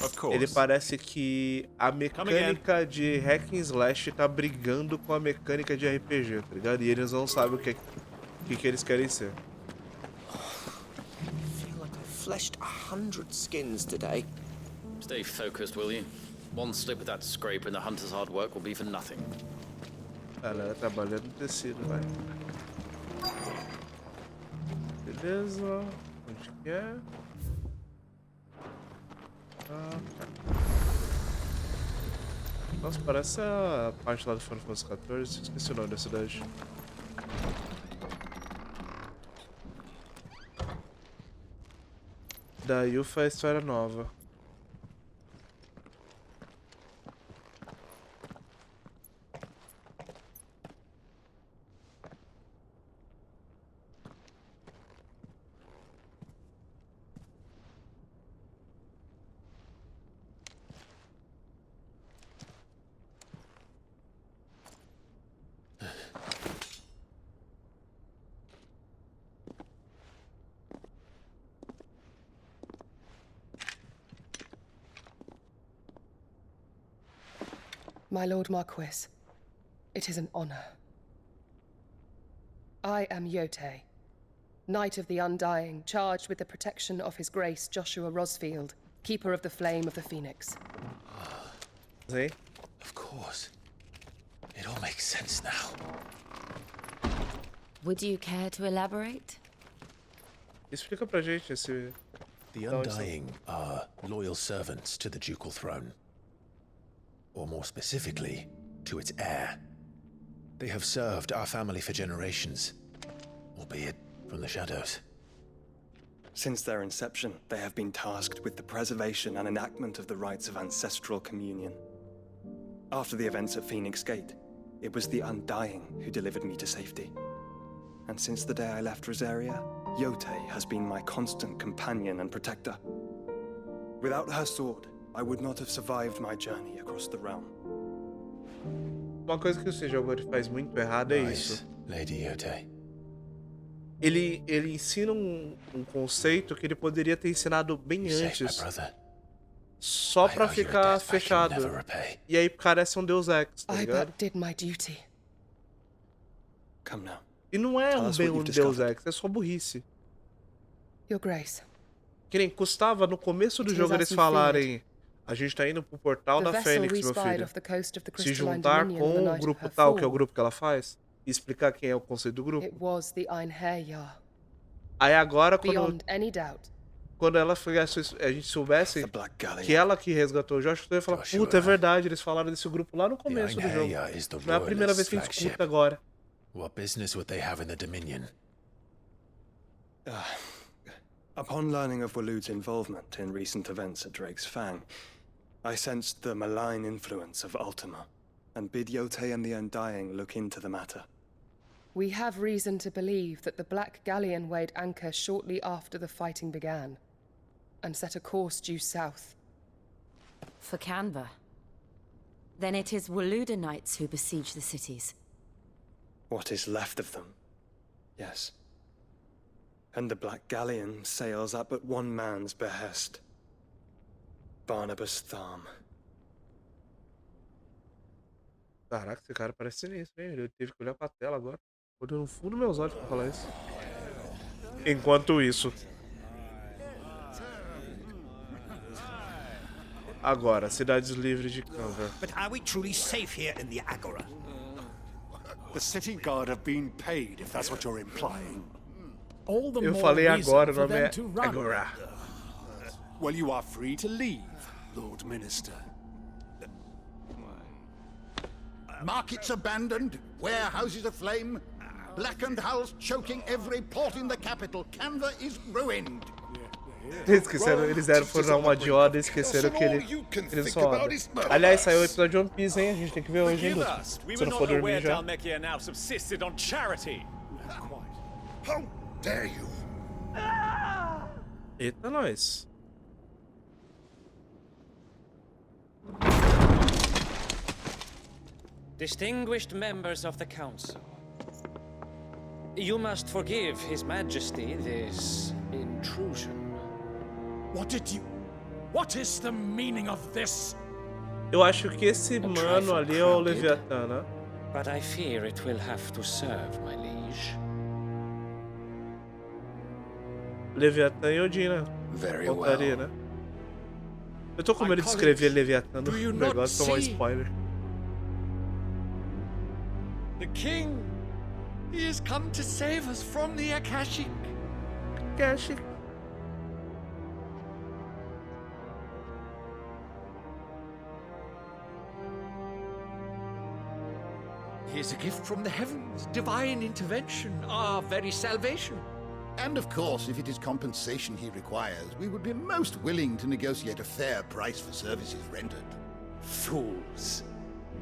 Of course. Ele parece que a mecânica de hack and slash tá brigando com a mecânica de RPG, tá ligado? E eles não sabem o que eles querem ser. I feel like I fleshed 100 skins today. Stay focused, will you? One slip with that scrape and the hunter's hard work will be for nothing. Ela trabalhando no tecido, vai. Beleza. Onde que é? Nossa, parece a parte lá do Final Fantasy XIV. Esqueci o nome da cidade. Da Yufa é história nova. My Lord Marquis, it is an honor. I am Yote, Knight of the Undying, charged with the protection of His Grace Joshua Rosfield, Keeper of the Flame of the Phoenix. See? Of course. It all makes sense now. Would you care to elaborate? Explica pra gente esse... The Undying are loyal servants to the ducal throne. Or more specifically, to its heir. They have served our family for generations, albeit from the shadows. Since their inception, they have been tasked with the preservation and enactment of the rites of ancestral communion. After the events at Phoenix Gate, it was the Undying who delivered me to safety. And since the day I left Rosaria, Yote has been my constant companion and protector. Without her sword, I would not have survived my journey across the realm. Uma coisa que esse jogo faz muito errado é isso. Lady Yote. ele ensina um conceito que ele poderia ter ensinado bem antes. Só pra ficar fechado. E aí parece um Deus Ex, tá ligado? did my duty. Come now. E não é bem um Deus discovered. Ex, é só burrice. Your Grace. Que nem custava no começo do jogo eles falarem: a gente tá indo pro portal da Fênix, meu filho. Se juntar com o grupo tal, que é o grupo que ela faz, e explicar quem é o conceito do grupo. Aí agora, quando ela foi, a gente soubesse que ela que resgatou o Joshua, eu ia falar: puta, é verdade, eles falaram desse grupo lá no começo do jogo. Não é a primeira vez que a gente escuta agora. What business would they have in the Dominion? Upon learning of Waloed's involvement in recent events at Drake's Fang, I sensed the malign influence of Ultima, and bid Yote and the Undying look into the matter. We have reason to believe that the Black Galleon weighed anchor shortly after the fighting began, and set a course due south. For Canva. Then it is Waloeda knights who besiege the cities. What is left of them, yes. And the Black Galleon sails at but one man's behest. Barnabas Tharm. Caraca, esse cara parece sinistro, hein? Ele teve que olhar pra tela agora. Olhando no fundo dos meus olhos pra falar isso. Enquanto isso. Agora, cidades livres de Canva. But are we truly safe here in the Agora? The city guard have been paid, if that's what you're implying. All the Eu more falei reason agora, o for nome them é to run. Agora. Well, you are free to leave, Lord Minister. Markets abandoned, warehouses aflame, blackened hulls choking every port in the capital. Canva is ruined. Esqueceram, eles foram uma dioda e esqueceram que eles só odam. Aliás, saiu o episódio de One Piece, hein? A gente tem que ver hoje ainda. Se não for dormir já. How dare you? Eita, nós. Distinguished members of the council, you must forgive His Majesty this intrusion. What is the meaning of this? Eu acho que esse mano ali é o Leviatã, né? But I fear it will have to serve, my liege. Leviatã e Odin, né? Voltaria, né? Eu tô com medo de escrever Leviatã no negócio, tomar um spoiler. The king, he has come to save us from the Akashic. Akashic. Here's a gift from the heavens, divine intervention, our very salvation. And of course, if it is compensation he requires, we would be most willing to negotiate a fair price for services rendered. Fools,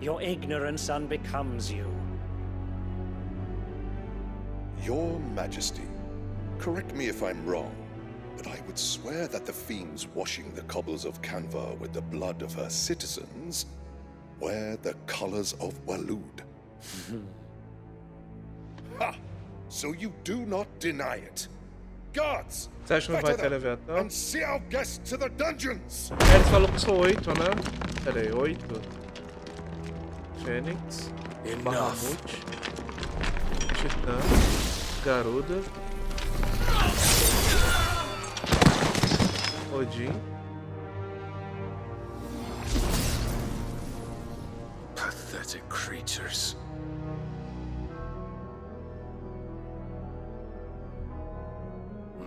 your ignorance unbecomes you. Your Majesty, correct me if I'm wrong, but I would swear that the fiends washing the cobbles of Canva with the blood of her citizens wear the colors of Waloed. Ha! So you do not deny it. Guards, Você acha que não vai ter Leviatã? and see our guests to the dungeons. Eles falaram que são 8, né? Pera aí, 8. Fênix, Bahamut, Titã, Garuda, Odin. Pathetic creatures.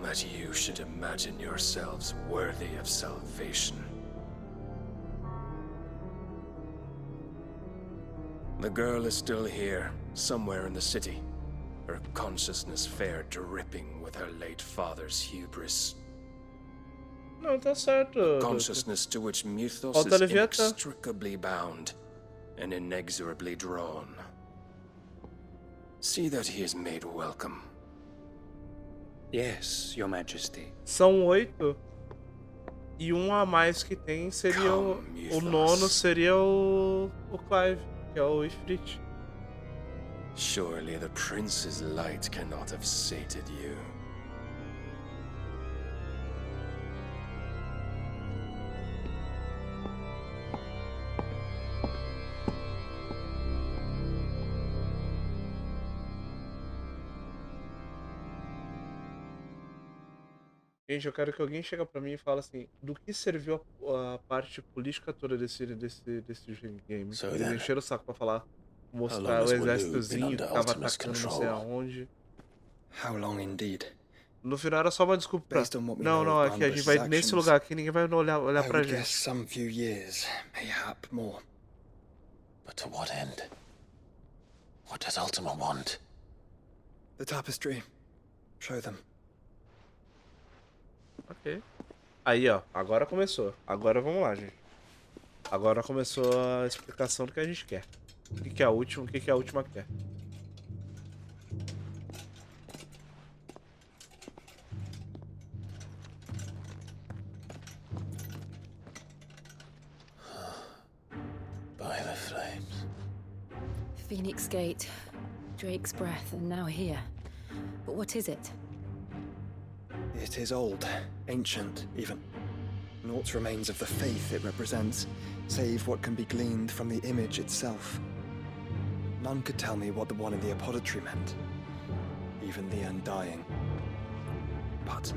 That you should imagine yourselves worthy of salvation. The girl is still here, somewhere in the city. Her consciousness fair dripping with her late father's hubris. Não, tá certo. Consciousness to which Mythos Falta is Leviatã. inextricably bound and inexorably drawn. See that he is made welcome. Yes, Your Majesty. São 8. E um a mais que tem seria o nono seria o Clive, que é o Ifrit. Surely the prince's light cannot have sated you. Gente, eu quero que alguém chegue pra mim e fale assim, do que serviu a parte política toda desse game? So Eles then, encheram o saco pra falar, how mostrar long o has Waloed been exércitozinho que under tava Ultima's atacando não sei control? aonde. How long indeed? No final era só uma desculpa pra... Based on what we Não, know não, of aqui a gente Barnabas's vai nesse actions, lugar aqui, ninguém vai olhar I pra would guess gente. some few years, mayhap more. But to what end? What does Ultima want? The tapestry. Show them. Ok. Aí, ó, agora começou. Agora vamos lá, gente. Agora começou a explicação do que a gente quer. O que é a última, o que a última quer. By the flames. Phoenix Gate, Drake's Breath, and now here. But what is it? It is old, ancient, even. Naught remains of the faith it represents, save what can be gleaned from the image itself. None could tell me what the one in the apothecary meant, even the Undying. But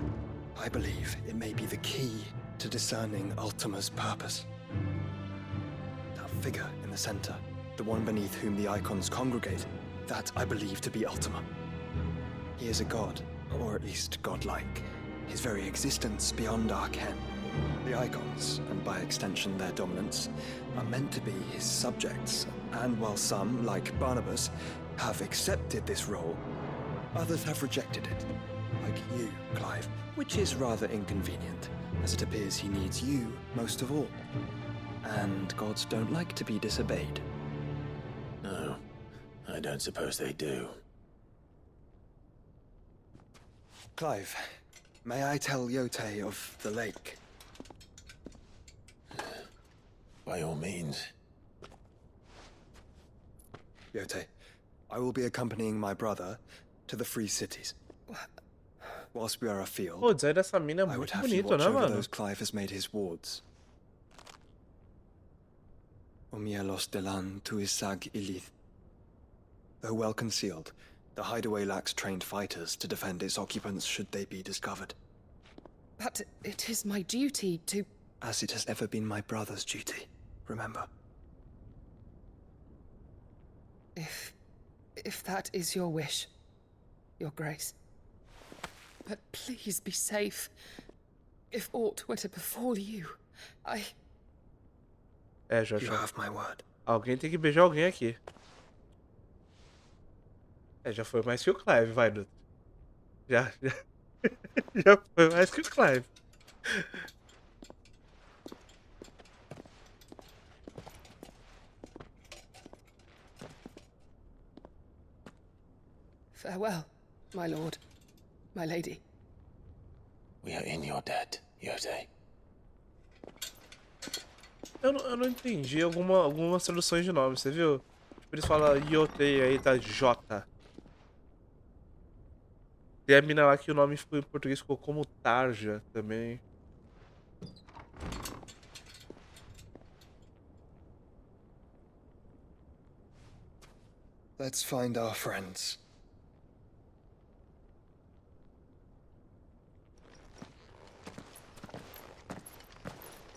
I believe it may be the key to discerning Ultima's purpose. That figure in the center, the one beneath whom the icons congregate, that I believe to be Ultima. He is a god, or at least godlike, his very existence beyond our ken. The icons, and by extension their dominants, are meant to be his subjects, and while some, like Barnabas, have accepted this role, others have rejected it, like you, Clive, which is rather inconvenient, as it appears he needs you most of all. And gods don't like to be disobeyed. No, I don't suppose they do. Clive, may I tell Yote of the lake? By all means. Yote, I will be accompanying my brother to the Free Cities. Whilst we are afield, Pô, o design dessa mina é I would muito have you bonito, watch né, over mano? those Clive has made his wards. Omielos delan tuisag ilith. Though well concealed, the hideaway lacks trained fighters to defend its occupants should they be discovered. But it is my duty to... As it has ever been my brother's duty, remember. If that is your wish, Your Grace. But please be safe. If aught were to befall you, É, já. You have my word. Alguém tem que beijar alguém aqui. É, já foi mais que o Clive, vai, Dudu. Já já foi mais que o Clive. Farewell, my lord, my lady. We are in your debt, Yote. Eu não entendi algumas traduções de nome, você viu? Tipo, eles falam Yote aí tá J. Tem a mina lá que o nome ficou, em português ficou como Tarja também. Let's find our friends.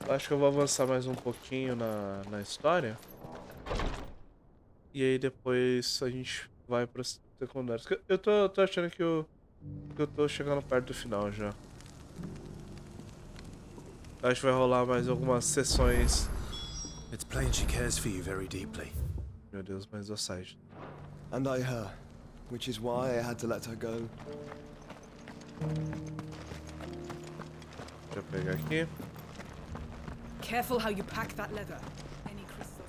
Acho que eu vou avançar mais um pouquinho na história. E aí depois a gente vai para os secundários. Eu tô achando que eu tô chegando perto do final já. Acho que vai rolar mais algumas sessões. It's plain she cares for you very deeply. Meu Deus, mais Osage. And I her, which is why I had to let her go. Deixa eu pegar aqui. Careful how you pack that leather. Any crystals.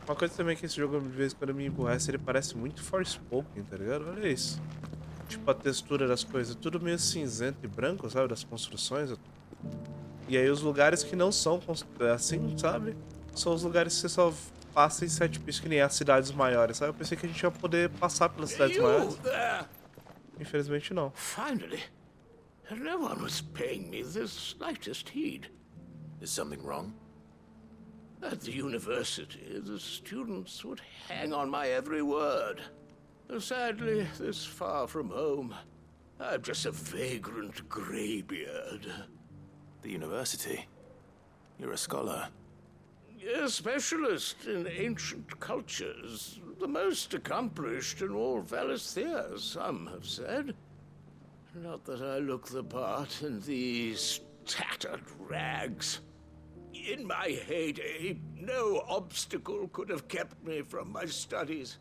Uma coisa também que esse jogo, de vez em quando me emburrece, ele parece muito Forspoken, tá ligado? Olha isso. Tipo, a textura das coisas, tudo meio cinzento e branco, sabe? Das construções. E aí os lugares que não são assim, sabe? São os lugares que você só passa em set piece que nem as cidades maiores, sabe? Eu pensei que a gente ia poder passar pelas cidades maiores. Infelizmente não. Finally. No one was paying me the slightest heed. Is something wrong? At the university, the students would hang on my every word. Sadly, this far from home, I'm just a vagrant greybeard. The university? You're a scholar. A specialist in ancient cultures. The most accomplished in all Valisthea, some have said. Not that I look the part in these tattered rags. In my heyday, no obstacle could have kept me from my studies.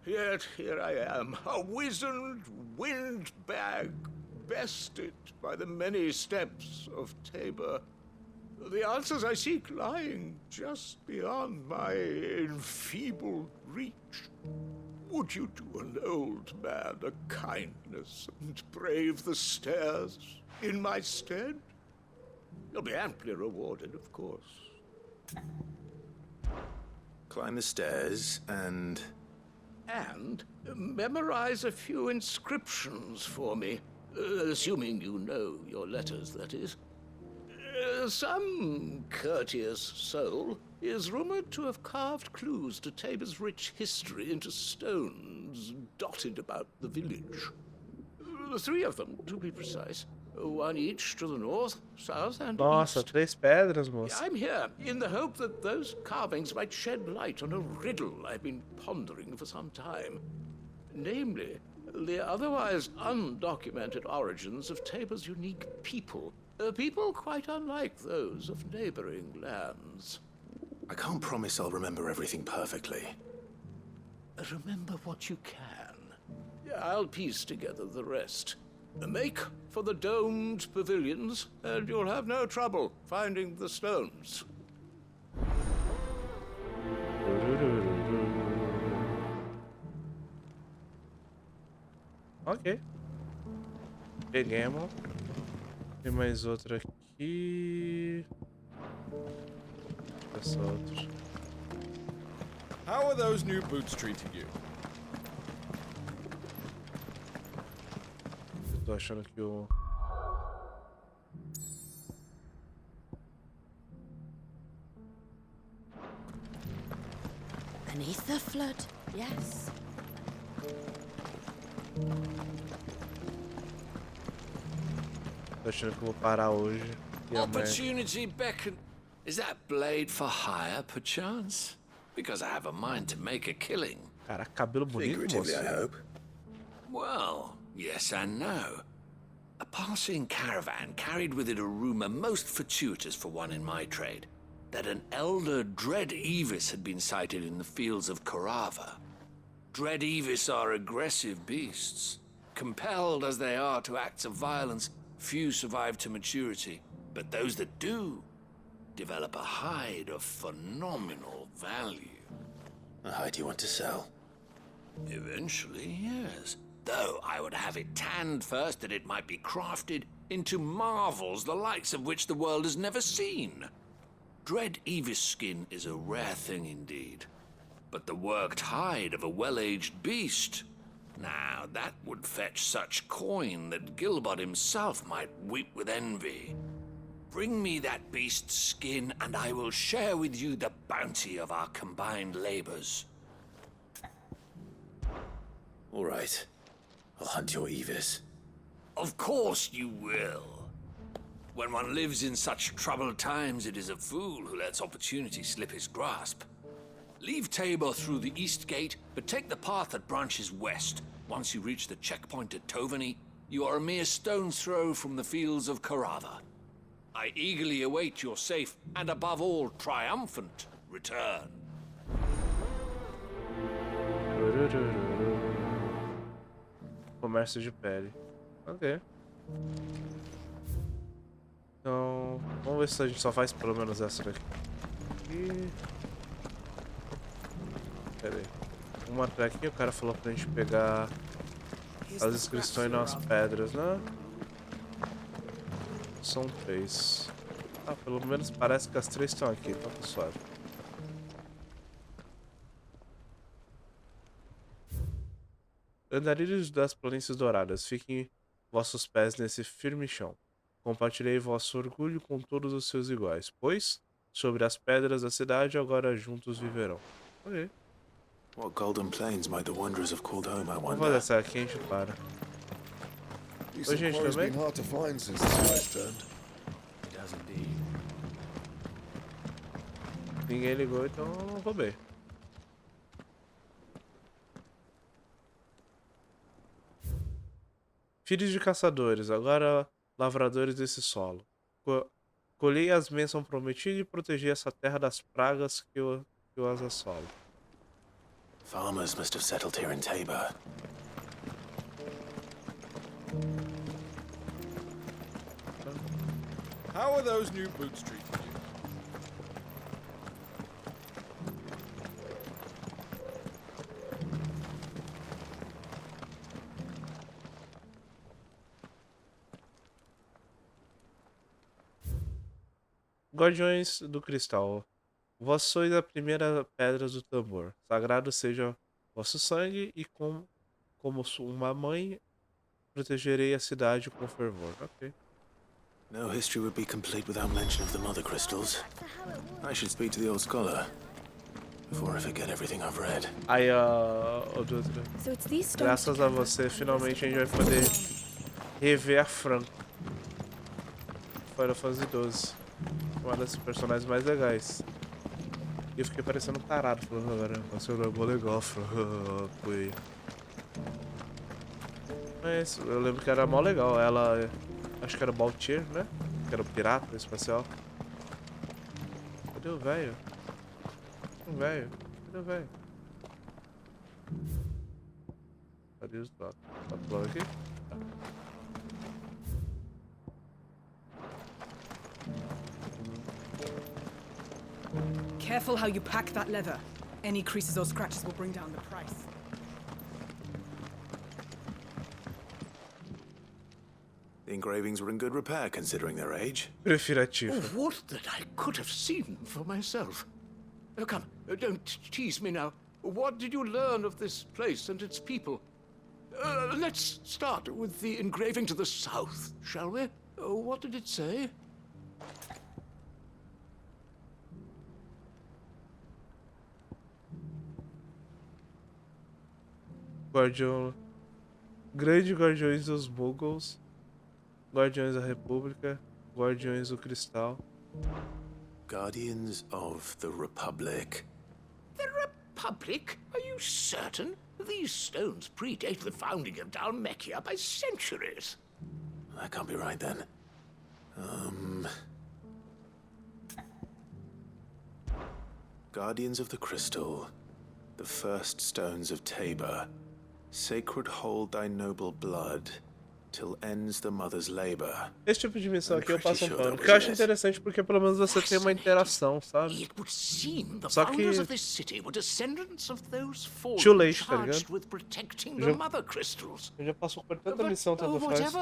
Yet here I am, a wizened windbag, bested by the many steps of Tabor. The answers I seek lying just beyond my enfeebled reach. Would you do an old man a kindness and brave the stairs in my stead? You'll be amply rewarded, of course. Climb the stairs and... And memorize a few inscriptions for me. Assuming you know your letters, that is. Some courteous soul is rumored to have carved clues to Tabor's rich history into stones dotted about the village. 3 of them, to be precise. 1 each to the north, south, and Nossa, east. 3 pedras, moça. I'm here in the hope that those carvings might shed light on a riddle I've been pondering for some time. Namely, the otherwise undocumented origins of Tabor's unique people. People quite unlike those of neighboring lands. I can't promise I'll remember everything perfectly. Remember what you can. I'll piece together the rest. Make for the domed pavilions, and you'll have no trouble finding the stones. Ok. Peguemos. Tem mais outra aqui. Essa outra. How are those new boots treating you? Eu tô achando que o... Beneath the flood, yes. Tô achando que eu vou parar hoje. E amanhã... Opportunity beckon. Is that blade for hire, perchance? Because I have a mind to make a killing. Caraca, cabelo bonito, Figuratively, moço. I hope. Well, yes and no. A passing caravan carried with it a rumor most fortuitous for one in my trade, that an elder Dread Evis had been sighted in the fields of Carava. Dread Evis are aggressive beasts. Compelled as they are to acts of violence, few survive to maturity, but those that do develop a hide of phenomenal value. A hide you want to sell? Eventually, yes. Though I would have it tanned first that it might be crafted into marvels the likes of which the world has never seen. Dread Evis skin is a rare thing indeed. But the worked hide of a well-aged beast, now that would fetch such coin that Gilbert himself might weep with envy. Bring me that beast's skin, and I will share with you the bounty of our combined labors. All right. I'll hunt your Evis. Of course you will. When one lives in such troubled times, it is a fool who lets opportunity slip his grasp. Leave Tabor through the east gate, but take the path that branches west. Once you reach the checkpoint at Tovany, you are a mere stone's throw from the fields of Carava. I eagerly await your safe, and above all, triumphant return. Comércio de pele. Ok. Então, vamos ver se a gente só faz pelo menos essa daqui. Pera aí. Uma até aqui, o cara falou pra gente pegar as inscrições nas pedras, né? São 3. Ah, pelo menos parece que as 3 estão aqui, tá suave. Andarilhos das planícies douradas, fiquem vossos pés nesse firme chão. Compartilhei vosso orgulho com todos os seus iguais, pois, sobre as pedras da cidade, agora juntos viverão. Ok. What golden plains might the wanderers have called home, I Vamos wonder? fazer essa aqui, a gente para. Oi, gente, tudo bem? Hard to find since the sky's turned. It does indeed. Ninguém ligou, então eu roubei. Filhos de caçadores, agora lavradores desse solo. Colhei as bênçãos prometidas e protegi essa terra das pragas que as assolam. Farmers must have settled here in Tabor. How are those new boots treating you? Guardiões do Cristal, vós sois a primeira pedra do tambor. Sagrado seja vosso sangue e como uma mãe protegerei a cidade com fervor. Ok. No history would be complete without mention of the mother crystals. I should speak to the old scholar before I forget everything I've read. Aí, o Dutra. Graças a você, finalmente a gente vai poder rever a Fran. Final Fantasy XII. Uma das personagens mais legais. E eu fiquei parecendo tarado, falando agora. Nossa, eu não é legal, foi. Mas eu lembro que era mó legal. Ela. Acho que era o Baltier, né? Que era o pirata espacial. Cadê o velho? O velho? Cadê o velho? Cadê os dados? Tá pulando aqui? Tá. Careful how you pack that leather. Any creases or scratches will bring down the price. The engravings were in good repair considering their age. Prefirativo. Oh, would that I could have seen for myself. Oh, come, don't tease me now. What did you learn of this place and its people? Let's start with the engraving to the south, shall we? What did it say? Guardião. Grande Guardiões dos Muggles. Guardiões da República. Guardiões do Cristal. Guardians of the Republic. The Republic? Are you certain? These stones predate the founding of Dalmekia by centuries. That can't be right then. Guardians of the Crystal. The first stones of Tabor. Sacred hold thy noble blood, till ends the mother's labor. Esse tipo de missão aqui eu passo um pano. Porque eu acho interessante porque pelo menos você tem uma interação, sabe? Só que... Too late, tá ligado? Eu já passo por tanta missão tanto faz.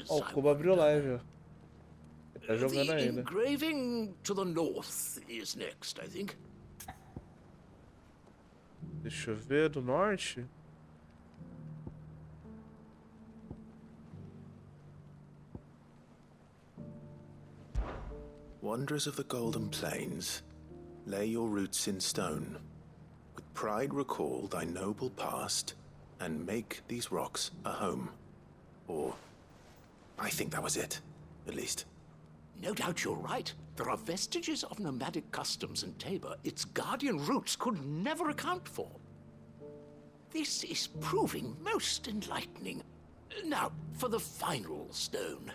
Ó, o Cubo abriu live, ó. Ele tá jogando ainda. Engraving to the north is next, I think. Deixa eu ver, do norte. Wanderers of the Golden Plains, lay your roots in stone. With pride recall thy noble past, and make these rocks a home. Or, I think that was it, at least. No doubt you're right. There are vestiges of nomadic customs in Tabor its guardian roots could never account for. This is proving most enlightening. Now, for the final stone.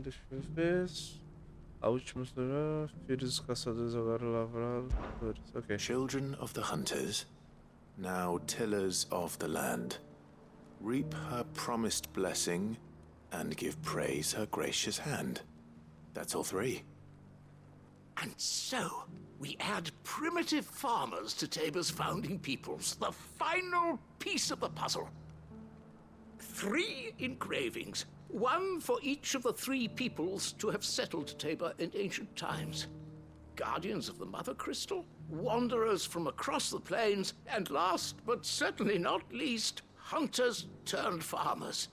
Deixa eu ver. A última stone. Filhos dos caçadores agora lavrados. Okay. Children of the hunters, now tillers of the land. Reap her promised blessing, and give praise her gracious hand. That's all three. And so, we add primitive farmers to Tabor's founding peoples, the final piece of the puzzle. 3 engravings, One for each of the 3 peoples to have settled Tabor in ancient times. Guardians of the Mother Crystal, wanderers from across the plains, and last but certainly not least, hunters turned farmers.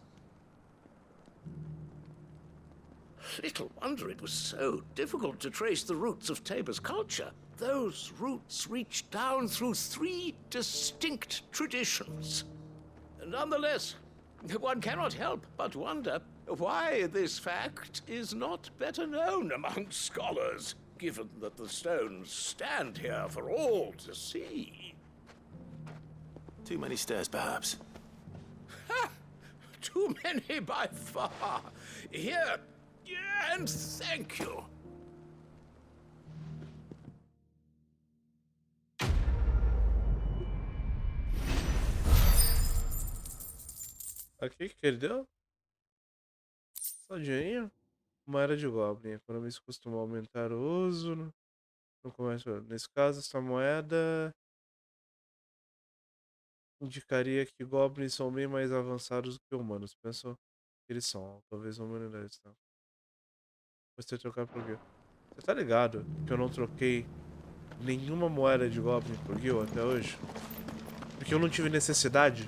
Little wonder it was so difficult to trace the roots of Tabor's culture. Those roots reach down through 3 distinct traditions. Nonetheless, one cannot help but wonder why this fact is not better known among scholars, given that the stones stand here for all to see. Too many stairs, perhaps. Ha! Too many by far. Here, and thank you. Aqui que ele deu? Só dinheirinho? Moeda de Goblin. A economia se costuma aumentar o uso. No comércio. Nesse caso, essa moeda indicaria que Goblins são bem mais avançados do que humanos. Pensam que eles são. Talvez a humanidade. Tá? Você trocar por quê? Você tá ligado que eu não troquei nenhuma moeda de Goblin por Guild até hoje? Porque eu não tive necessidade.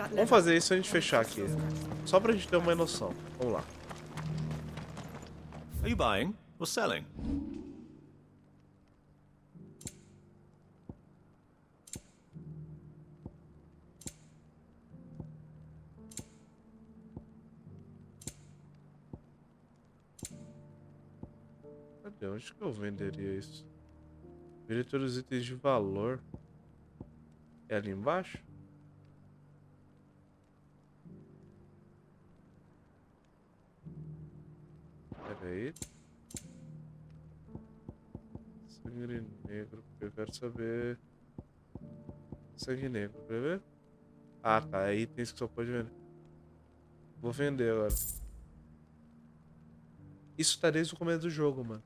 Vamos fazer isso antes de fechar aqui. Só pra gente ter uma noção. Vamos lá. Are you buying or selling? Cadê? Onde que eu venderia isso? Vender todos os itens de valor. É ali embaixo? Pera aí. Sangue negro. Eu quero saber. Sangue negro. Quer ver? Ah, tá. É itens que só pode vender. Vou vender agora. Isso tá desde o começo do jogo, mano.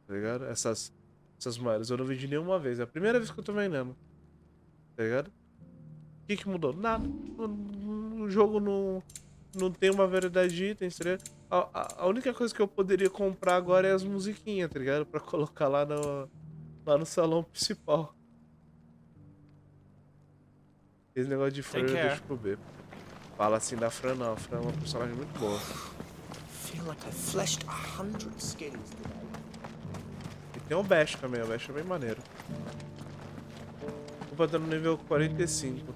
Tá ligado? Essas moedas eu não vendi nenhuma vez. É a primeira vez que eu tô vendendo. Tá ligado? O que mudou? Nada. O jogo não tem uma variedade de itens, tá ligado? A única coisa que eu poderia comprar agora é as musiquinhas, tá ligado? Pra colocar lá no salão principal. Esse negócio de Fran eu deixo pro B. Fala assim da Fran, não. A Fran é uma personagem muito boa. Feel like I fleshed 100 skins today. E tem o Bash também, o Bash é bem maneiro. O tá no nível 45.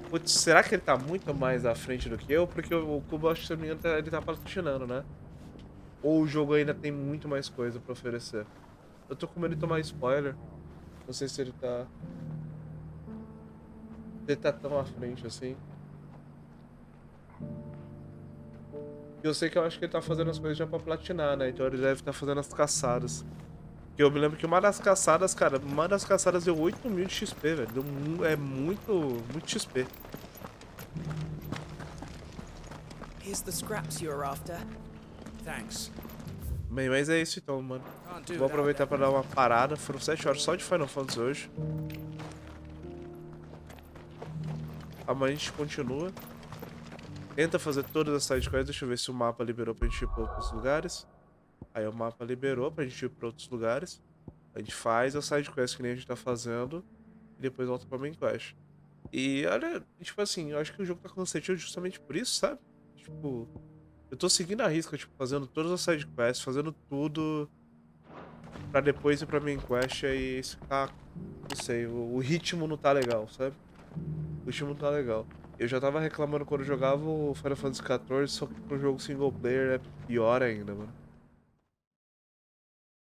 Putz, será que ele tá muito mais à frente do que eu? Porque o Cubo, acho que se não me engano, ele tá platinando, né? Ou o jogo ainda tem muito mais coisa pra oferecer? Eu tô com medo de tomar spoiler. Não sei se ele tá... Ele tá tão à frente assim. E eu sei que eu acho que ele tá fazendo as coisas já pra platinar, né? Então ele deve estar fazendo as caçadas. Porque eu me lembro que uma das caçadas, cara, deu 8.000 de XP, velho. É muito XP. Here's the scraps you were after. Thanks. Bem, mas é isso então, mano. Vou aproveitar pra dar uma parada. Foram 7 horas só de Final Fantasy hoje. Amanhã a gente continua. Tenta fazer todas as sidequests. Deixa eu ver se o mapa liberou pra gente ir pra outros lugares. Aí o mapa liberou pra gente ir pra outros lugares. A gente faz a sidequest que nem a gente tá fazendo. E depois volta pra main quest. E olha, tipo assim, eu acho que o jogo tá cansativo justamente por isso, sabe? Tipo, eu tô seguindo a risca, tipo, fazendo todas as sidequests, fazendo tudo pra depois ir pra main quest e isso tá, não sei, o ritmo não tá legal, sabe? O ritmo não tá legal. Eu já tava reclamando quando eu jogava o Final Fantasy XIV, só que pro jogo single player é pior ainda, mano.